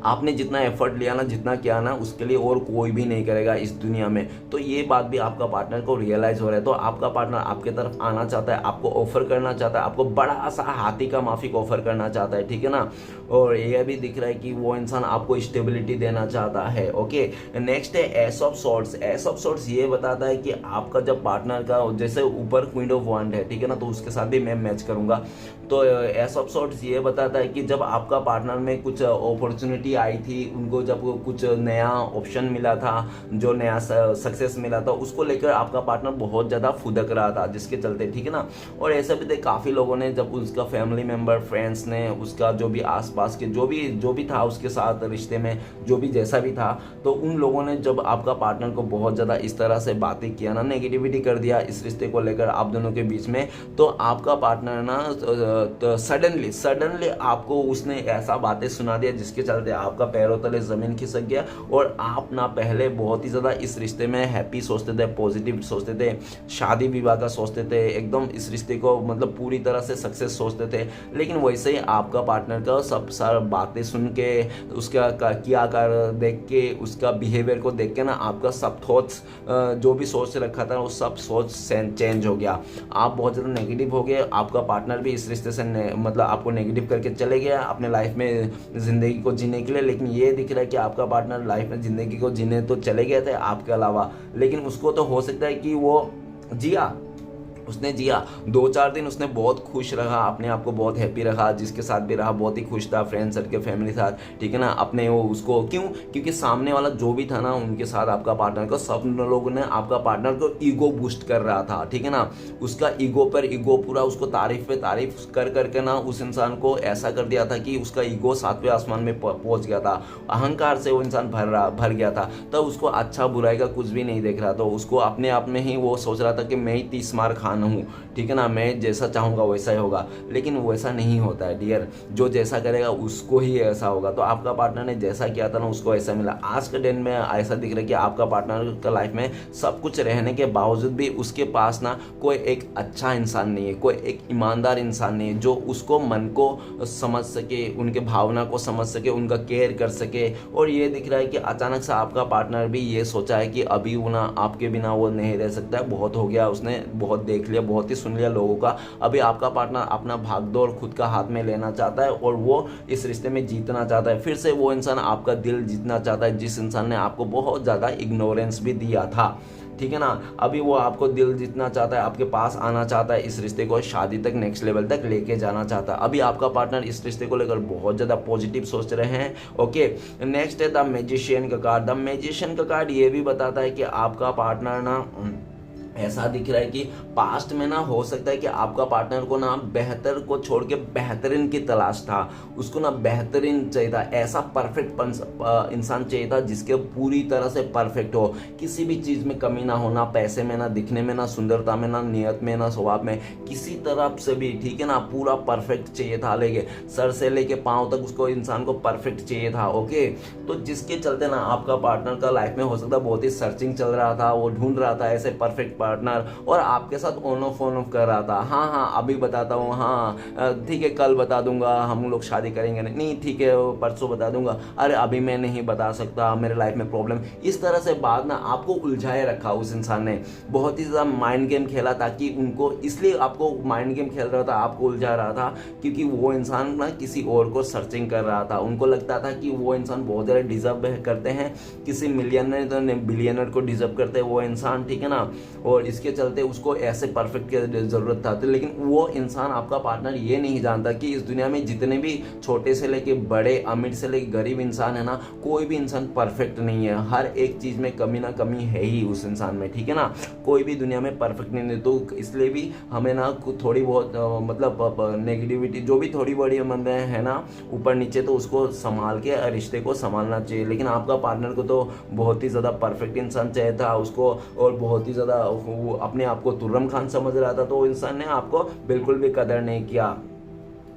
आपने जितना एफर्ट लिया ना, जितना किया ना, उसके लिए और कोई भी नहीं करेगा इस दुनिया में। तो ये बात भी आपका पार्टनर को रियलाइज हो रहा है। तो आपका पार्टनर आपके तरफ आना चाहता है, आपको ऑफर करना चाहता है, आपको बड़ा सा हाथी का माफिक ऑफर करना चाहता है, ठीक है ना। और ये भी दिख रहा है कि वो इंसान आपको स्टेबिलिटी देना चाहता है। ओके, नेक्स्ट है ace of swords. S of swords ये बताता है कि आपका जब पार्टनर का, जैसे ऊपर क्वीन ऑफ वांड है, ठीक है ना, तो उसके साथ भी मैं मैच करूंगा। तो एस ऑफ सॉर्ड्स ये बताता है कि जब आपका पार्टनर में कुछ अपॉर्चुनिटी आई थी, उनको जब कुछ नया ऑप्शन मिला था, जो नया सक्सेस मिला था, उसको लेकर आपका पार्टनर बहुत ज़्यादा फुदक रहा था, जिसके चलते, ठीक है ना। और ऐसे भी थे काफ़ी लोगों ने, जब उसका फैमिली मेम्बर, फ्रेंड्स ने, उसका जो भी आसपास के जो भी था उसके साथ रिश्ते में, जो भी जैसा भी था, तो उन लोगों ने जब आपका पार्टनर को बहुत ज़्यादा इस तरह से बातें किया ना, नेगेटिविटी कर दिया इस रिश्ते को लेकर आप दोनों के बीच में, तो आपका पार्टनर ना तो सडनली आपको उसने ऐसा बातें सुना दिया, जिसके चलते आपका पैरों तले जमीन खिसक गया। और आप ना पहले बहुत ही ज़्यादा इस रिश्ते में हैप्पी सोचते थे, पॉजिटिव सोचते थे, शादी विवाह का सोचते थे, एकदम इस रिश्ते को मतलब पूरी तरह से सक्सेस सोचते थे। लेकिन वैसे ही आपका पार्टनर का सब सारा बातें सुन के, उसका किया कर देख के, उसका बिहेवियर को देख के ना, आपका सब थॉट्स जो भी सोच रखा था वो सब सोच चेंज हो गया। आप बहुत ज़्यादा नेगेटिव हो गए, आपका पार्टनर भी इस रिश्ते से मतलब आपको नेगेटिव करके चले गया अपने लाइफ में ज़िंदगी को जीने के लिए। लेकिन ये दिख रहा है कि आपका पार्टनर लाइफ में ज़िंदगी को जीने तो चले गए थे आपके अलावा, लेकिन उसको तो हो सकता है कि वो उसने जिया 2-4 दिन उसने बहुत खुश रहा, अपने आप को बहुत हैप्पी रखा, जिसके साथ भी रहा बहुत ही खुश था, फ्रेंड सर्कल फैमिली साथ, ठीक है ना। अपने वो उसको क्योंकि सामने वाला जो भी था ना उनके साथ आपका पार्टनर को, सब लोगों ने आपका पार्टनर को ईगो बूस्ट कर रहा था, ठीक है ना। उसका ईगो पर ईगो, पूरा उसको तारीफ पे तारीफ कर करके ना उस इंसान को ऐसा कर दिया था कि उसका ईगो 7वें आसमान में पहुंच गया था। अहंकार से वो इंसान भर गया था। तब उसको अच्छा बुराई का कुछ भी नहीं देख रहा, तो उसको अपने आप में ही वो सोच रहा था कि मैं ही 30 मार खाना हूँ, ठीक है ना, मैं जैसा चाहूँगा वैसा ही होगा। लेकिन वैसा नहीं होता है डियर, जो जैसा करेगा उसको ही ऐसा होगा। तो आपका पार्टनर ने जैसा किया था ना उसको ऐसा मिला। आज के दिन में ऐसा दिख रहा है कि आपका पार्टनर का लाइफ में सब कुछ रहने के बावजूद भी उसके पास ना कोई एक अच्छा इंसान नहीं है, कोई एक ईमानदार इंसान नहीं है जो उसको मन को समझ सके, उनके भावना को समझ सके, उनका केयर कर सके। और ये दिख रहा है कि अचानक से आपका पार्टनर भी ये सोचा है कि अभी वो ना आपके बिना वो नहीं रह सकता है, बहुत हो गया, उसने बहुत देख लिया, बहुत ही सुन लिया लोगों का। अभी आपका पार्टनर अपना भागदौड़ खुद का हाथ में लेना चाहता है और वो इस रिश्ते में जीतना चाहता है। फिर से वो इंसान आपका दिल जीतना चाहता है, जिस इंसान ने आपको बहुत ज़्यादा इग्नोरेंस भी दिया था, ठीक है ना। अभी वो आपको दिल जीतना चाहता है, आपके पास आना चाहता है, इस रिश्ते को शादी तक, नेक्स्ट लेवल तक लेके जाना चाहता है। अभी आपका पार्टनर इस रिश्ते को लेकर बहुत ज़्यादा पॉजिटिव सोच रहे हैं। ओके, नेक्स्ट है द मैजिशियन का कार्ड। द मैजिशियन का कार्ड ये भी बताता है कि आपका पार्टनर ना ऐसा दिख रहा है कि पास्ट में ना हो सकता है कि आपका पार्टनर को ना बेहतर को छोड़ के बेहतरीन की तलाश था, उसको ना बेहतरीन चाहिए था, ऐसा परफेक्ट इंसान चाहिए था जिसके पूरी तरह से परफेक्ट हो, किसी भी चीज़ में कमी ना हो, ना पैसे में, ना दिखने में, ना सुंदरता में, ना नियत में, ना स्वभाव में, किसी तरफ से भी, ठीक है ना, पूरा परफेक्ट चाहिए था। लेके सर से लेके पाँव तक उसको इंसान को परफेक्ट चाहिए था। ओके, तो जिसके चलते ना आपका पार्टनर का लाइफ में हो सकता है बहुत ही सर्चिंग चल रहा था, वो ढूंढ रहा था ऐसे परफेक्ट पार्टनर, और आपके साथ ऑन ऑफ कर रहा था। हाँ अभी बताता हूँ, हाँ ठीक है कल बता दूंगा, हम लोग शादी करेंगे, नहीं ठीक है परसों बता दूंगा, अरे अभी मैं नहीं बता सकता, मेरे लाइफ में प्रॉब्लम। इस तरह से बात ना आपको उलझाए रखा उस इंसान ने, बहुत ही ज़्यादा माइंड गेम खेला ताकि उनको, इसलिए आपको माइंड गेम खेल रहा था, आपको उलझा रहा था क्योंकि वो इंसान ना किसी और को सर्चिंग कर रहा था। उनको लगता था कि वो इंसान बहुत ज़्यादा डिजर्व करते हैं, किसी मिलियनर बिलियनर को डिजर्व करते हैं वो इंसान, ठीक है ना। और इसके चलते उसको ऐसे परफेक्ट की जरूरत था। लेकिन वो इंसान, आपका पार्टनर, ये नहीं जानता कि इस दुनिया में जितने भी छोटे से लेके बड़े, अमीर से लेके गरीब इंसान है ना, कोई भी इंसान परफेक्ट नहीं है। हर एक चीज में कमी ना कमी है ही उस इंसान में, ठीक है ना। कोई भी दुनिया में परफेक्ट नहीं है। तो इसलिए भी हमें ना थोड़ी बहुत मतलब नेगेटिविटी जो भी थोड़ी बड़ी मन में है ना ऊपर नीचे, तो उसको संभाल के रिश्ते को संभालना चाहिए। लेकिन आपका पार्टनर को तो बहुत ही ज़्यादा परफेक्ट इंसान चाहिए था उसको, और बहुत ही ज़्यादा वो अपने आप को तुर्रम खान समझ रहा था, तो इंसान ने आपको बिल्कुल भी कदर नहीं किया।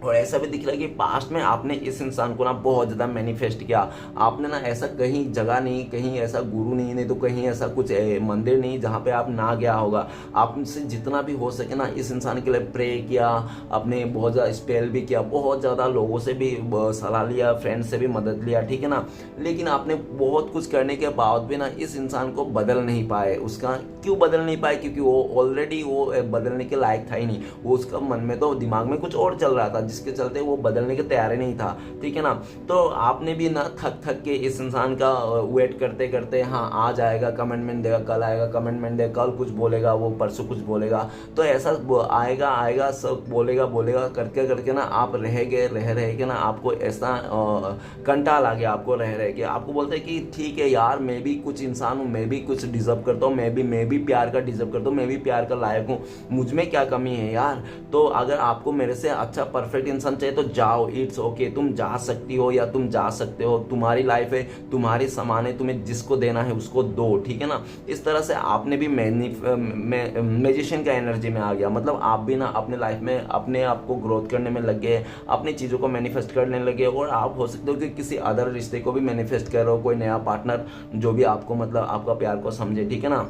और ऐसा भी दिख रहा है कि पास्ट में आपने इस इंसान को ना बहुत ज़्यादा मैनिफेस्ट किया। आपने ना ऐसा कहीं जगह नहीं, कहीं ऐसा गुरु नहीं तो कहीं ऐसा कुछ मंदिर नहीं जहाँ पे आप ना गया होगा। आपसे जितना भी हो सके ना इस इंसान के लिए प्रे किया, आपने बहुत ज़्यादा स्पेल भी किया, बहुत ज़्यादा लोगों से भी सलाह लिया, फ्रेंड से भी मदद लिया, ठीक है ना। लेकिन आपने बहुत कुछ करने के बाद भी ना इस इंसान को बदल नहीं पाए। उसका क्यों बदल नहीं पाए? क्योंकि वो ऑलरेडी वो बदलने के लायक था ही नहीं। वो उसका मन में तो दिमाग में कुछ और चल रहा था, जिसके चलते वो बदलने के तैयार ही नहीं था, ठीक है ना। तो आपने भी ना थक के इस इंसान का वेट करते करते, हाँ आ जाएगा, कमेंटमेंट देगा, कल आएगा, कमेंटमेंट देगा, कल कुछ बोलेगा, वो परसों कुछ बोलेगा, तो ऐसा आएगा सब बोलेगा करके ना आप रह के ना आपको ऐसा कंटाल आ गया आपको रह के। आपको बोलते हैं कि ठीक है यार, मैं भी कुछ इंसान हूँ, मैं भी कुछ डिजर्व करता हूँ, मैं भी प्यार का डिजर्व करता हूँ, मैं भी प्यार का लायक हूँ, मुझ में क्या कमी है यार। तो अगर आपको मेरे से अच्छा परफेक्ट इंसान चाहिए तो जाओ, इट्स ओके, तुम जा सकती हो या तुम जा सकते हो, तुम्हारी लाइफ है, तुम्हारी सामान है, तुम्हें जिसको देना है उसको दो, ठीक है ना। इस तरह से आपने भी मैजिशियन का एनर्जी में आ गया। मतलब आप भी ना अपने लाइफ में अपने आप को ग्रोथ करने में लगे, अपनी चीज़ों को मैनिफेस्ट करने लगे, और आप हो सकते हो कि किसी अदर रिश्ते को भी मैनिफेस्ट कर रहे हो, कोई नया पार्टनर जो भी आपको मतलब आपका प्यार को समझे, ठीक है ना।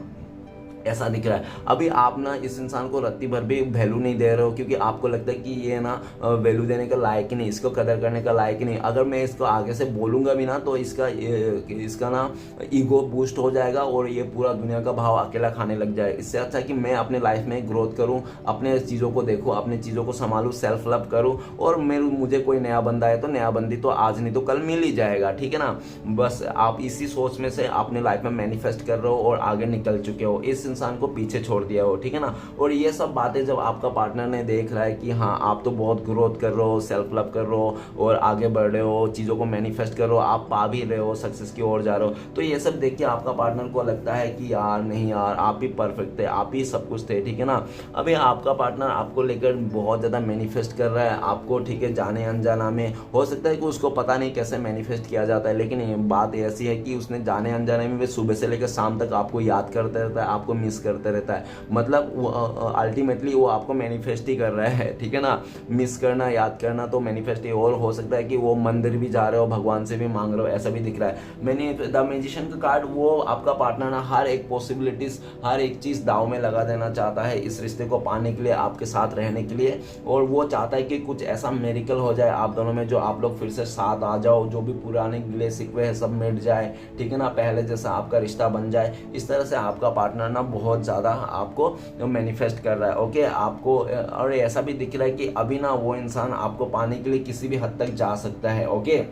ऐसा दिख रहा है। अभी आप ना इस इंसान को रत्ती भर भी वैल्यू नहीं दे रहे हो, क्योंकि आपको लगता है कि ये ना वैल्यू देने का लायक ही नहीं, इसको कदर करने का लायक ही नहीं। अगर मैं इसको आगे से बोलूँगा भी ना तो इसका ना ईगो बूस्ट हो जाएगा और ये पूरा दुनिया का भाव अकेला खाने लग जाए। इससे अच्छा कि मैं अपने लाइफ में ग्रोथ करूँ, अपने चीज़ों को देखूँ, अपनी चीज़ों को संभालूँ, सेल्फ लव करूँ, और मुझे कोई नया बंदा है तो नया बंदी तो आज नहीं तो कल मिल ही जाएगा, ठीक है ना। बस आप इसी सोच में से अपने लाइफ में मैनिफेस्ट कर रहे हो और आगे निकल चुके हो, इस इंसान को पीछे छोड़ दिया हो, ठीक है ना। और ये सब बातें जब आपका पार्टनर ने देख रहा है कि हाँ आप तो बहुत ग्रोथ कर रहे हो, सेल्फ लव कर रहे हो और आगे बढ़ रहे हो, चीज़ों को मैनिफेस्ट कर रहे हो, आप पा भी रहे हो, सक्सेस की ओर जा रहे हो, तो ये सब देख के आपका पार्टनर को लगता है कि यार नहीं यार आप ही परफेक्ट थे, आप ही सब कुछ थे, ठीक है ना। अभी आपका पार्टनर आपको लेकर बहुत ज़्यादा मैनिफेस्ट कर रहा है आपको, ठीक है, जाने अनजाना में। हो सकता है कि उसको पता नहीं कैसे मैनिफेस्ट किया जाता है, लेकिन ये बात ऐसी है कि उसने जाने अनजाने में सुबह से लेकर शाम तक आपको याद करते रहता है, आपको मिस करते रहता है। मतलब अल्टीमेटली वो आपको मैनिफेस्ट ही कर रहा है, ठीक है ना। मिस करना, याद करना तो मैनिफेस्ट ही। और हो सकता है कि वो मंदिर भी जा रहे हो, भगवान से भी मांग रहे हो, ऐसा भी दिख रहा है। मैंने द मैजिशियन का कार्ड, वो आपका पार्टनर ना हर एक पॉसिबिलिटीज, हर एक चीज़ दाव में लगा देना चाहता है इस रिश्ते को पाने के लिए, आपके साथ रहने के लिए। और वो चाहता है कि कुछ ऐसा मेरिकल हो जाए आप दोनों में, जो आप लोग फिर से साथ आ जाओ, जो भी पुराने गिले शिकवे है सब मिट जाए, ठीक है ना, पहले जैसा आपका रिश्ता बन जाए। इस तरह से आपका पार्टनर ना बहुत ज़्यादा आपको मैनिफेस्ट कर रहा है, ओके आपको। और ऐसा भी दिख रहा है कि अभी ना वो इंसान आपको पाने के लिए किसी भी हद तक जा सकता है, ओके।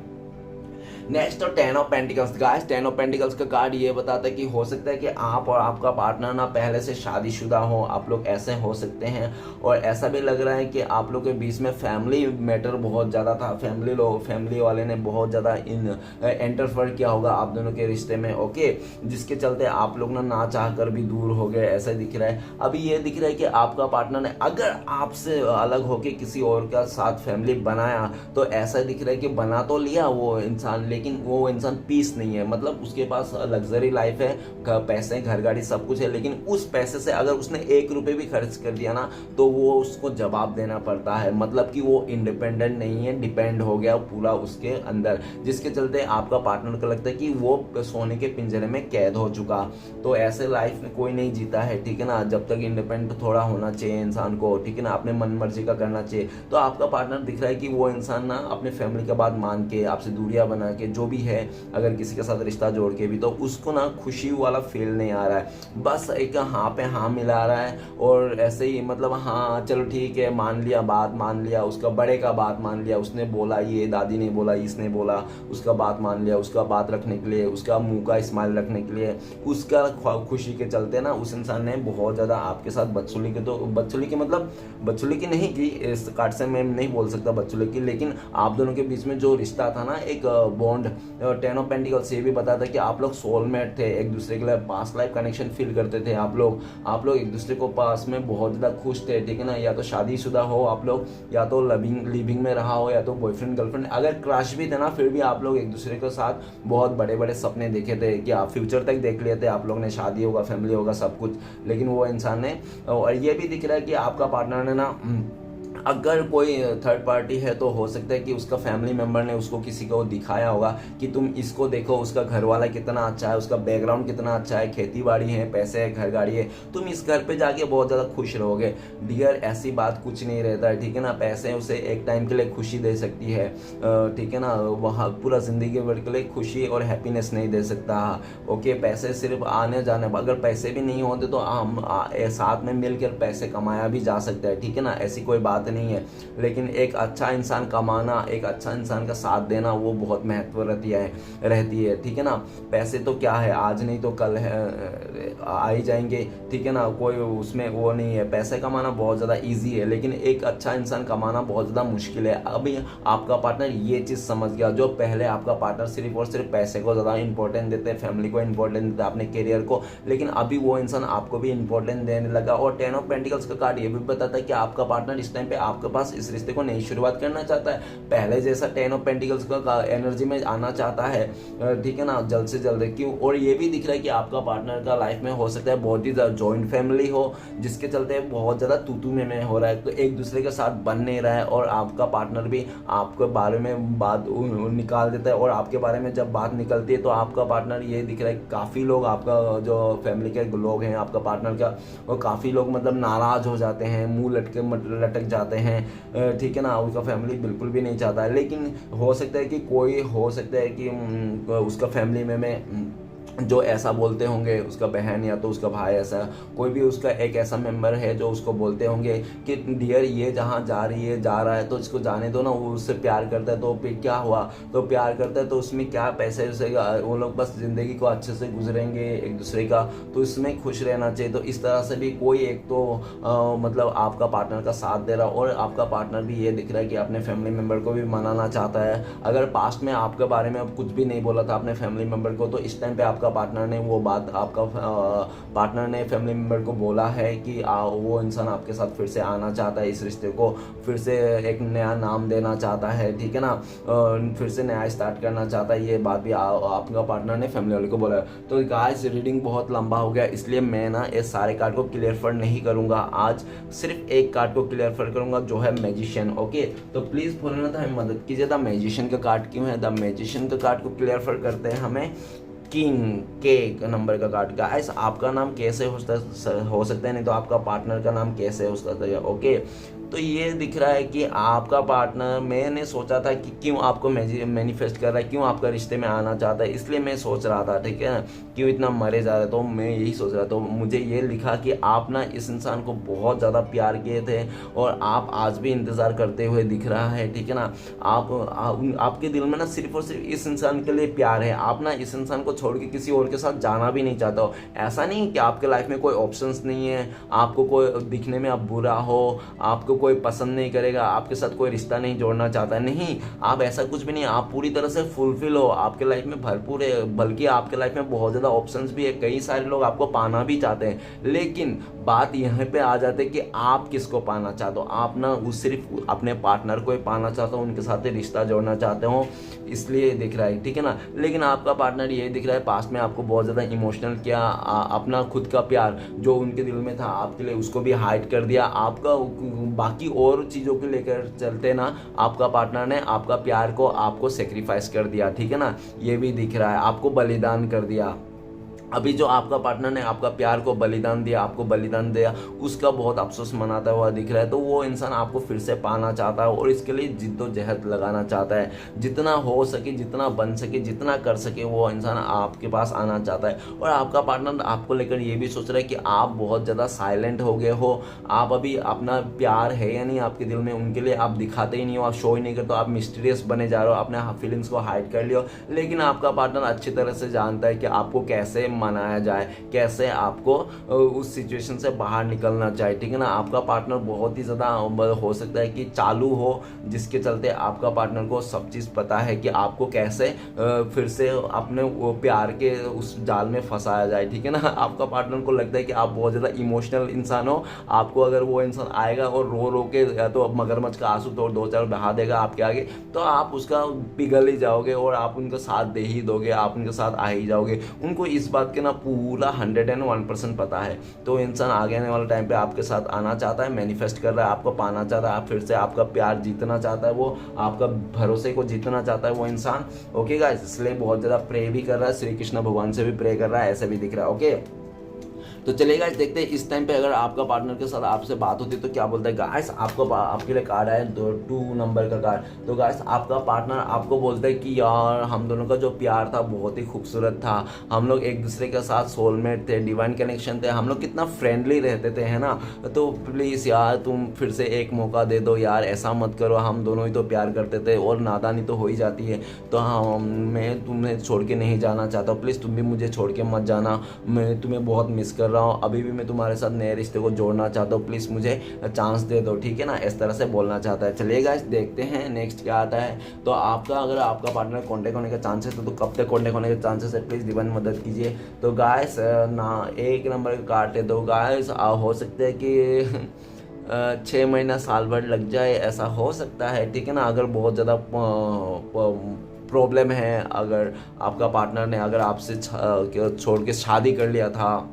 नेक्स्ट तो 10 of pentacles. Guys 10 of pentacles का कार्ड ये बताता है कि हो सकता है कि आप और आपका पार्टनर ना पहले से शादीशुदा हो, आप लोग ऐसे हो सकते हैं। और ऐसा भी लग रहा है कि आप लोग के बीच में फैमिली मैटर बहुत ज़्यादा था, फैमिली वाले ने बहुत ज़्यादा इंटरफेयर किया होगा आप दोनों के रिश्ते में, ओके, जिसके चलते आप लोग ना चाह कर भी दूर हो गए, ऐसा दिख रहा है। अभी ये दिख रहा है कि आपका पार्टनर ने अगर आपसे अलग होकर किसी और का साथ फैमिली बनाया, तो ऐसा दिख रहा है कि बना तो लिया वो इंसान, लेकिन वो इंसान पीस नहीं है। मतलब उसके पास लग्जरी लाइफ है, पैसे, घर गाड़ी सब कुछ है, लेकिन उस पैसे से अगर उसने 1 रुपये भी खर्च कर दिया ना तो वो उसको जवाब देना पड़ता है। मतलब कि वो इंडिपेंडेंट नहीं है, डिपेंड हो गया पूरा उसके अंदर, जिसके चलते आपका पार्टनर को लगता है कि वो सोने के पिंजरे में कैद हो चुका। तो ऐसे लाइफ में कोई नहीं जीता है, ठीक है ना। जब तक इंडिपेंडेंट थोड़ा होना चाहिए इंसान को, ठीक है ना, अपने मन मर्जी का करना चाहिए। तो आपका पार्टनर दिख रहा है कि वो इंसान ना अपने फैमिली के बाद मान के, आपसे दूरियां बना के, जो भी है, अगर किसी के साथ रिश्ता जोड़ के भी, तो उसको ना खुशी वाला फील नहीं आ रहा है। बस एक हाँ पे हाँ मिला रहा है और ऐसे ही, मतलब हाँ चलो ठीक है, मान लिया, बात मान लिया, उसका बड़े का बात मान लिया, उसने बोला, ये दादी ने बोला, इसने बोला, उसका बात मान लिया, उसका बात रखने के लिए, उसका मुंह का स्माइल रखने के लिए, उसका खुशी के चलते ना उस इंसान ने बहुत ज़्यादा आपके साथ बदसलूकी की। तो बदसलूकी मतलब बदसलूकी नहीं की, इस कार्ड से मैं नहीं बोल सकता बदसलूकी, लेकिन आप दोनों के बीच में जो रिश्ता था ना, एक बॉन्ड, 10 ऑफ पेंटिकल्स ये भी बताता है कि आप लोग सोलमेट थे, एक दूसरे के लिए पास्ट लाइफ कनेक्शन फील करते थे आप लोग एक दूसरे को पास में बहुत ज़्यादा खुश थे, ठीक है ना। या तो शादीशुदा हो आप लोग, या तो लिविंग में रहा हो, या तो बॉयफ्रेंड गर्लफ्रेंड, अगर क्रश भी थे ना, फिर भी आप लोग एक दूसरे के साथ बहुत बड़े बड़े सपने देखे थे कि आप फ्यूचर तक देख लिए थे, आप लोग ने शादी होगा, फैमिली होगा, सब कुछ। लेकिन वो इंसान ने, और ये भी दिख रहा है कि आपका पार्टनर ने ना, अगर कोई थर्ड पार्टी है तो हो सकता है कि उसका फैमिली मेम्बर ने उसको किसी को दिखाया होगा कि तुम इसको देखो, उसका घर वाला कितना अच्छा है, उसका बैकग्राउंड कितना अच्छा है, खेती बाड़ी है, पैसे है, घर गाड़ी है, तुम इस घर पे जाके बहुत ज़्यादा खुश रहोगे। डियर ऐसी बात कुछ नहीं रहता है, ठीक है ना। पैसे उसे एक टाइम के लिए खुशी दे सकती है, ठीक है ना, वहाँ पूरा ज़िंदगी भर के लिए खुशी और हैप्पीनेस नहीं दे सकता, ओके। पैसे सिर्फ आने जाने, अगर पैसे भी नहीं होते तो हम साथ में मिलकर पैसे कमाया भी जा सकता है, ठीक है ना, ऐसी कोई बात नहीं है। लेकिन एक अच्छा इंसान कमाना, एक अच्छा इंसान का साथ देना, वो बहुत महत्व रहती है, ठीक है ना। पैसे तो क्या है, आज नहीं तो कल है, आ ही जाएंगे, ठीक है ना, कोई उसमें वो नहीं है। पैसे कमाना बहुत ज़्यादा इजी है, लेकिन एक अच्छा इंसान कमाना बहुत ज़्यादा मुश्किल है। अभी आपका पार्टनर ये चीज़ समझ गया। जो पहले आपका पार्टनर सिर्फ और सिर्फ पैसे को ज़्यादा इंपॉर्टेंट देते, फैमिली को इंपॉर्टेंट देते, अपने करियर को, लेकिन अभी वो इंसान आपको भी इंपॉर्टेंट देने लगा। और 10 ऑफ पेंटिकल्स का कार्ड ये भी बताता है कि आपका पार्टनर इस टाइम पे आपके पास इस रिश्ते को नई शुरुआत करना चाहता है, पहले जैसा 10 ऑफ पेंटिकल्स का एनर्जी में आना चाहता है, ठीक है ना, जल्द से जल्द। क्यों? और ये भी दिख रहा है कि आपका पार्टनर का लाइफ में हो सकता है बहुत ही जॉइंट फैमिली हो, जिसके चलते बहुत ज़्यादा तू में हो रहा है, तो एक दूसरे के साथ बन नहीं रहा है, और आपका पार्टनर भी आपके बारे में बात निकाल देता है, और आपके बारे में जब बात निकलती है तो आपका पार्टनर, ये दिख रहा है काफ़ी लोग, आपका जो फैमिली के लोग हैं आपका पार्टनर का, और काफ़ी लोग मतलब नाराज़ हो जाते हैं, मुंह लटक जाते हैं, ठीक है ना, उसका फैमिली बिल्कुल भी नहीं चाहता है। लेकिन हो सकता है कि कोई, हो सकता है कि उसका फैमिली में जो ऐसा बोलते होंगे, उसका बहन या तो उसका भाई, ऐसा कोई भी उसका एक ऐसा मेंबर है जो उसको बोलते होंगे कि डियर ये जहाँ जा रही है, जा रहा है, तो इसको जाने दो ना, वो उससे प्यार करता है, तो फिर क्या हुआ, तो प्यार करता है तो उसमें क्या पैसे वैसे, वो लोग बस ज़िंदगी को अच्छे से गुजरेंगे एक दूसरे का, तो इसमें खुश रहना चाहिए। तो इस तरह से भी कोई एक तो मतलब आपका पार्टनर का साथ दे रहा, और आपका पार्टनर भी ये दिख रहा है कि अपने फैमिली मेम्बर को भी मनाना चाहता है। अगर पास्ट में आपके बारे में अब कुछ भी नहीं बोला था अपने फैमिली मेम्बर को, तो इस टाइम पे आपका पार्टनर ने वो बात, आपका पार्टनर ने फैमिली मेम्बर को बोला है कि वो इंसान आपके साथ फिर से आना चाहता है, इस रिश्ते को फिर से एक नया नाम देना चाहता है, ठीक है ना, फिर से नया स्टार्ट करना चाहता है। ये बात भी आपका पार्टनर ने फैमिली वाले को बोला है। तो गाइस रीडिंग बहुत लंबा हो गया, इसलिए मैं ना इस सारे कार्ड को क्लियर नहीं करूंगा, आज सिर्फ एक कार्ड को क्लियर करूंगा जो है मैजिशियन। ओके, तो प्लीज भूलना था हमें मदद कीजिए। द मैजिशियन का कार्ड क्यों है? द मैजिशियन का कार्ड को क्लियर करते हैं हमें किंग के नंबर का कार्ड। गाइस आपका नाम कैसे हो सकता है, नहीं तो आपका पार्टनर का नाम कैसे हो सकता है। ओके, तो ये दिख रहा है कि आपका पार्टनर, मैंने सोचा था कि क्यों आपको मैनिफेस्ट कर रहा है, क्यों आपका रिश्ते में आना चाहता है, इसलिए मैं सोच रहा था, ठीक है ना, क्यों इतना मरे जा रहा है, तो मैं यही सोच रहा था। तो मुझे ये लिखा कि आप ना इस इंसान को बहुत ज़्यादा प्यार किए थे, और आप आज भी इंतज़ार करते हुए दिख रहा है, ठीक है ना। आपके दिल में ना सिर्फ और सिर्फ इस इंसान के लिए प्यार है, आप ना इस इंसान को छोड़ के किसी और के साथ जाना भी नहीं चाहते हो। ऐसा नहीं कि आपके लाइफ में कोई ऑप्शंस नहीं है, आपको कोई दिखने में अब बुरा हो, आपको कोई पसंद नहीं करेगा, आपके साथ कोई रिश्ता नहीं जोड़ना चाहता, नहीं, आप ऐसा कुछ भी नहीं, आप पूरी तरह से फुलफिल हो, आपके लाइफ में भरपूर है, बल्कि आपके लाइफ में बहुत ज़्यादा ऑप्शंस भी है, कई सारे लोग आपको पाना भी चाहते हैं। लेकिन बात यहाँ पे आ जाती है कि आप किसको पाना चाहते हो। आप ना उस सिर्फ अपने पार्टनर को ही पाना चाहते हो, उनके साथ ही रिश्ता जोड़ना चाहते हो, इसलिए दिख रहा है, ठीक है ना। लेकिन आपका पार्टनर ये दिख रहा है पास्ट में आपको बहुत ज़्यादा इमोशनल किया, अपना खुद का प्यार जो उनके दिल में था आपके लिए, उसको भी हाइड कर दिया। आपका बाकी और चीज़ों को लेकर चलते ना, आपका पार्टनर ने आपका प्यार को आपको सेक्रीफाइस कर दिया, ठीक है ना, ये भी दिख रहा है, आपको बलिदान कर दिया। अभी जो आपका पार्टनर ने आपका प्यार को बलिदान दिया, आपको बलिदान दिया, उसका बहुत अफसोस मनाता हुआ दिख रहा है। तो वो इंसान आपको फिर से पाना चाहता है, और इसके लिए जिद्दोजहद लगाना चाहता है, जितना हो सके, जितना बन सके, जितना कर सके, वो इंसान आपके पास आना चाहता है। और आपका पार्टनर आपको लेकर ये भी सोच रहा है कि आप बहुत ज़्यादा साइलेंट हो गए हो, आप अभी अपना प्यार है या नहीं आपके दिल में, उनके लिए आप दिखाते ही नहीं हो, आप शो ही नहीं करते, आप मिस्टीरियस बने जा रहे हो, अपने फीलिंग्स को हाइड कर लियो। लेकिन आपका पार्टनर अच्छी तरह से जानता है कि आपको कैसे मनाया जाए, कैसे आपको उस सिचुएशन से बाहर निकलना चाहिए, ठीक है ना। आपका पार्टनर बहुत ही ज़्यादा हो सकता है कि चालू हो, जिसके चलते आपका पार्टनर को सब चीज़ पता है कि आपको कैसे फिर से अपने वो प्यार के उस जाल में फंसाया जाए, ठीक है ना। आपका पार्टनर को लगता है कि आप बहुत ज़्यादा इमोशनल इंसान हो, आपको अगर वो इंसान आएगा और रो रो के या तो मगरमच्छ का आंसू तो 2-4 बहा देगा आपके आगे, तो आप उसका पिघल ही जाओगे, और आप उनका साथ दे ही दोगे, आप उनके साथ आ ही जाओगे। उनको इस बात के ना पूरा 101% पता है। तो इंसान आगे आने वाले टाइम पे आपके साथ आना चाहता है, मैनिफेस्ट कर रहा है, आपको पाना चाहता है, आप फिर से आपका प्यार जीतना चाहता है, वो आपका भरोसे को जीतना चाहता है वो इंसान। ओके गाइस, इसलिए बहुत ज़्यादा प्रे भी कर रहा है, श्री कृष्ण भगवान से भी प्रे कर रहा है, ऐसे भी दिख रहा है। ओके, तो चलिए गाइस देखते हैं इस टाइम पे अगर आपका पार्टनर के साथ आपसे बात होती है तो क्या बोलता है। गाइस आपके लिए कार्ड है 2 नंबर का कार्ड। तो गाइस आपका पार्टनर आपको बोलता है कि यार हम दोनों का जो प्यार था बहुत ही खूबसूरत था, हम लोग एक दूसरे के साथ सोलमेट थे, डिवाइन कनेक्शन थे, हम लोग कितना फ्रेंडली रहते थे, है ना। तो प्लीज़ यार तुम फिर से एक मौका दे दो यार, ऐसा मत करो, हम दोनों ही तो प्यार करते थे और नादानी तो हो ही जाती है। तो हाँ, मैं तुम्हें छोड़ के नहीं जाना चाहता, प्लीज़ तुम भी मुझे छोड़ के मत जाना, मैं तुम्हें बहुत मिस कर रहा हूँ, अभी भी मैं तुम्हारे साथ नए रिश्ते को जोड़ना चाहता हूँ, प्लीज़ मुझे चांस दे दो, ठीक है ना। इस तरह से बोलना चाहता है। चलिए गाइस देखते हैं नेक्स्ट क्या आता है। तो अगर आपका पार्टनर कॉन्टेक्ट होने का चांसेस है तो कब तक कॉन्टेक्ट होने के चांसेस है, प्लीज़ डिवाइन मदद कीजिए। तो गाइस ना 1 नंबर का कार्ड है। तो गाइस हो सकता है कि 6 महीना साल भर लग जाए, ऐसा हो सकता है, ठीक है ना। अगर बहुत ज़्यादा प्रॉब्लम है, अगर आपका पार्टनर ने अगर आपसे छोड़ के शादी कर लिया था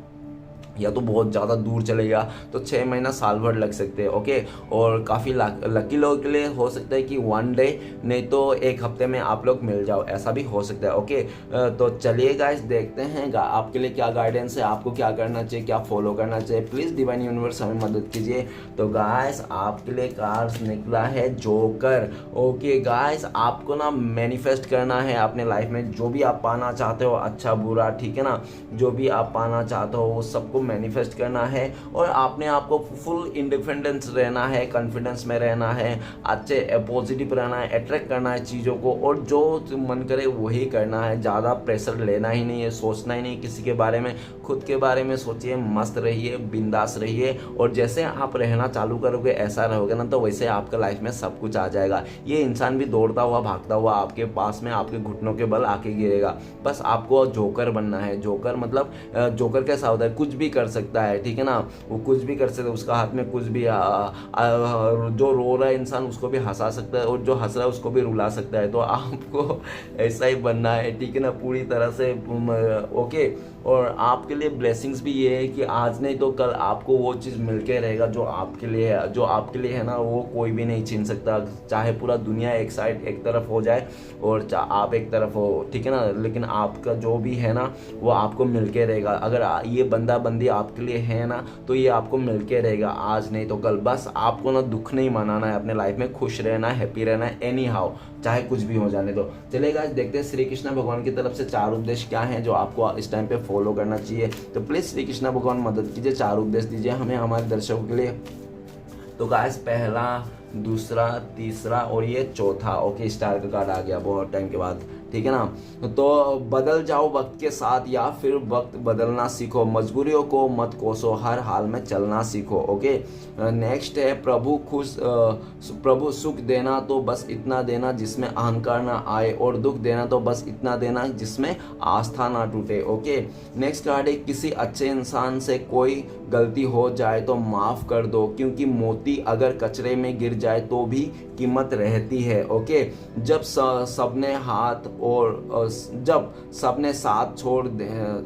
या तो बहुत ज़्यादा दूर चले गया, तो 6 महीना साल भर लग सकते हैं, ओके। और काफ़ी लकी लोगों के लिए हो सकता है कि 1 डे नहीं तो 1 हफ्ते में आप लोग मिल जाओ, ऐसा भी हो सकता है, ओके। तो चलिए गाइस देखते हैं आपके लिए क्या गाइडेंस है, आपको क्या करना चाहिए, क्या फॉलो करना चाहिए। प्लीज़ डिवाइन यूनिवर्स हमें मदद कीजिए। तो गाइस आपके लिए कार्ड्स निकला है जोकर, ओके। गाइस आपको ना मैनिफेस्ट करना है अपने लाइफ में, जो भी आप पाना चाहते हो, अच्छा बुरा, ठीक है ना, जो भी आप पाना चाहते हो वो सबको मैनिफेस्ट करना है। और आपने आपको फुल इंडिपेंडेंस रहना है, कॉन्फिडेंस में रहना है, अच्छे पॉजिटिव रहना है, अट्रैक्ट करना है चीज़ों को, और जो मन करे वही करना है। ज़्यादा प्रेशर लेना ही नहीं है, सोचना ही नहीं किसी के बारे में, खुद के बारे में सोचिए, मस्त रहिए, बिंदास रहिए। और जैसे आप रहना चालू करोगे, ऐसा रहोगे ना, तो वैसे आपका लाइफ में सब कुछ आ जाएगा। ये इंसान भी दौड़ता हुआ भागता हुआ आपके पास में आपके घुटनों के बल आके गिरेगा। बस आपको जोकर बनना है। जोकर मतलब जोकर कैसा होता है, कुछ भी कर सकता है, ठीक है ना, वो कुछ भी कर सकता है, उसका हाथ में कुछ भी जो रो रहा है इंसान उसको भी हंसा सकता है, और जो हंस रहा है उसको भी रुला सकता है। तो आपको ऐसा ही बनना है, ठीक है ना, पूरी तरह से, ओके। और आपके लिए ब्लेसिंग्स भी ये है कि आज नहीं तो कल आपको वो चीज़ मिलके रहेगा जो आपके लिए है। जो आपके लिए है ना, वो कोई भी नहीं छीन सकता, चाहे पूरा दुनिया एक तरफ हो जाए और आप एक तरफ हो, ठीक है ना, लेकिन आपका जो भी है ना वो आपको मिलके रहेगा। अगर ये बंदा बंदी आपके लिए है ना, तो ये आपको मिलके रहेगा आज नहीं तो कल। बस आपको ना दुख नहीं मनाना है, अपने लाइफ में खुश रहना है, हैप्पी रहना है, एनी हाउ, चाहे कुछ भी हो जाने दो। चलेगा, देखते हैं श्री कृष्ण भगवान की तरफ से 4 उपदेश क्या हैं जो आपको इस टाइम पे फॉलो करना चाहिए। तो प्लीज़ श्री कृष्ण भगवान मदद कीजिए, 4 उपदेश दीजिए हमें, हमारे दर्शकों के लिए। तो गाइस पहला, दूसरा, तीसरा और ये चौथा, ओके, स्टार का कार्ड आ गया बहुत टाइम के बाद, ठीक है ना। तो बदल जाओ वक्त के साथ या फिर वक्त बदलना सीखो, मजबूरियों को मत कोसो, हर हाल में चलना सीखो, ओके। नेक्स्ट है प्रभु सुख देना तो बस इतना देना जिसमें अहंकार ना आए, और दुख देना तो बस इतना देना जिसमें आस्था ना टूटे, ओके। नेक्स्ट कार्ड है किसी अच्छे इंसान से कोई गलती हो जाए तो माफ़ कर दो, क्योंकि मोती अगर कचरे में गिर जाए तो भी कीमत रहती है, ओके। जब सबने हाथ और जब सबने साथ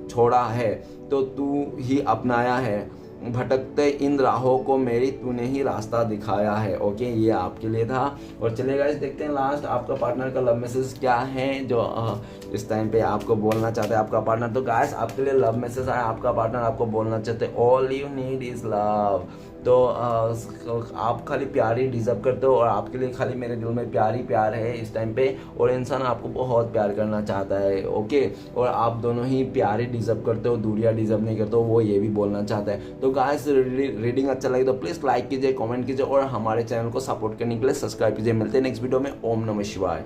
छोड़ा है तो तू ही अपनाया है, भटकते इन राहों को मेरी तूने ही रास्ता दिखाया है, ओके। ये आपके लिए था। और चलेगा इस देखते हैं लास्ट आपका पार्टनर का लव मैसेज क्या है जो इस टाइम पे आपको बोलना चाहते हैं आपका पार्टनर। तो गाइस आपके लिए लव मैसेज आया, आपका पार्टनर आपको बोलना चाहते हैं all you need is love. तो आप खाली प्यार ही डिजर्व करते हो, और आपके लिए खाली मेरे दिल में प्यार ही प्यार है इस टाइम पे, और इंसान आपको बहुत प्यार करना चाहता है, ओके। और आप दोनों ही प्यार ही डिजर्व करते हो, दूरियां डिजर्व नहीं करते हो, वो ये भी बोलना चाहता है। तो गाइस रीडिंग अच्छा लगे तो प्लीज़ लाइक कीजिए, कमेंट कीजिए, और हमारे चैनल को सपोर्ट करने के लिए सब्सक्राइब कीजिए। मिलते हैं नेक्स्ट वीडियो में। ओम नमः शिवाय।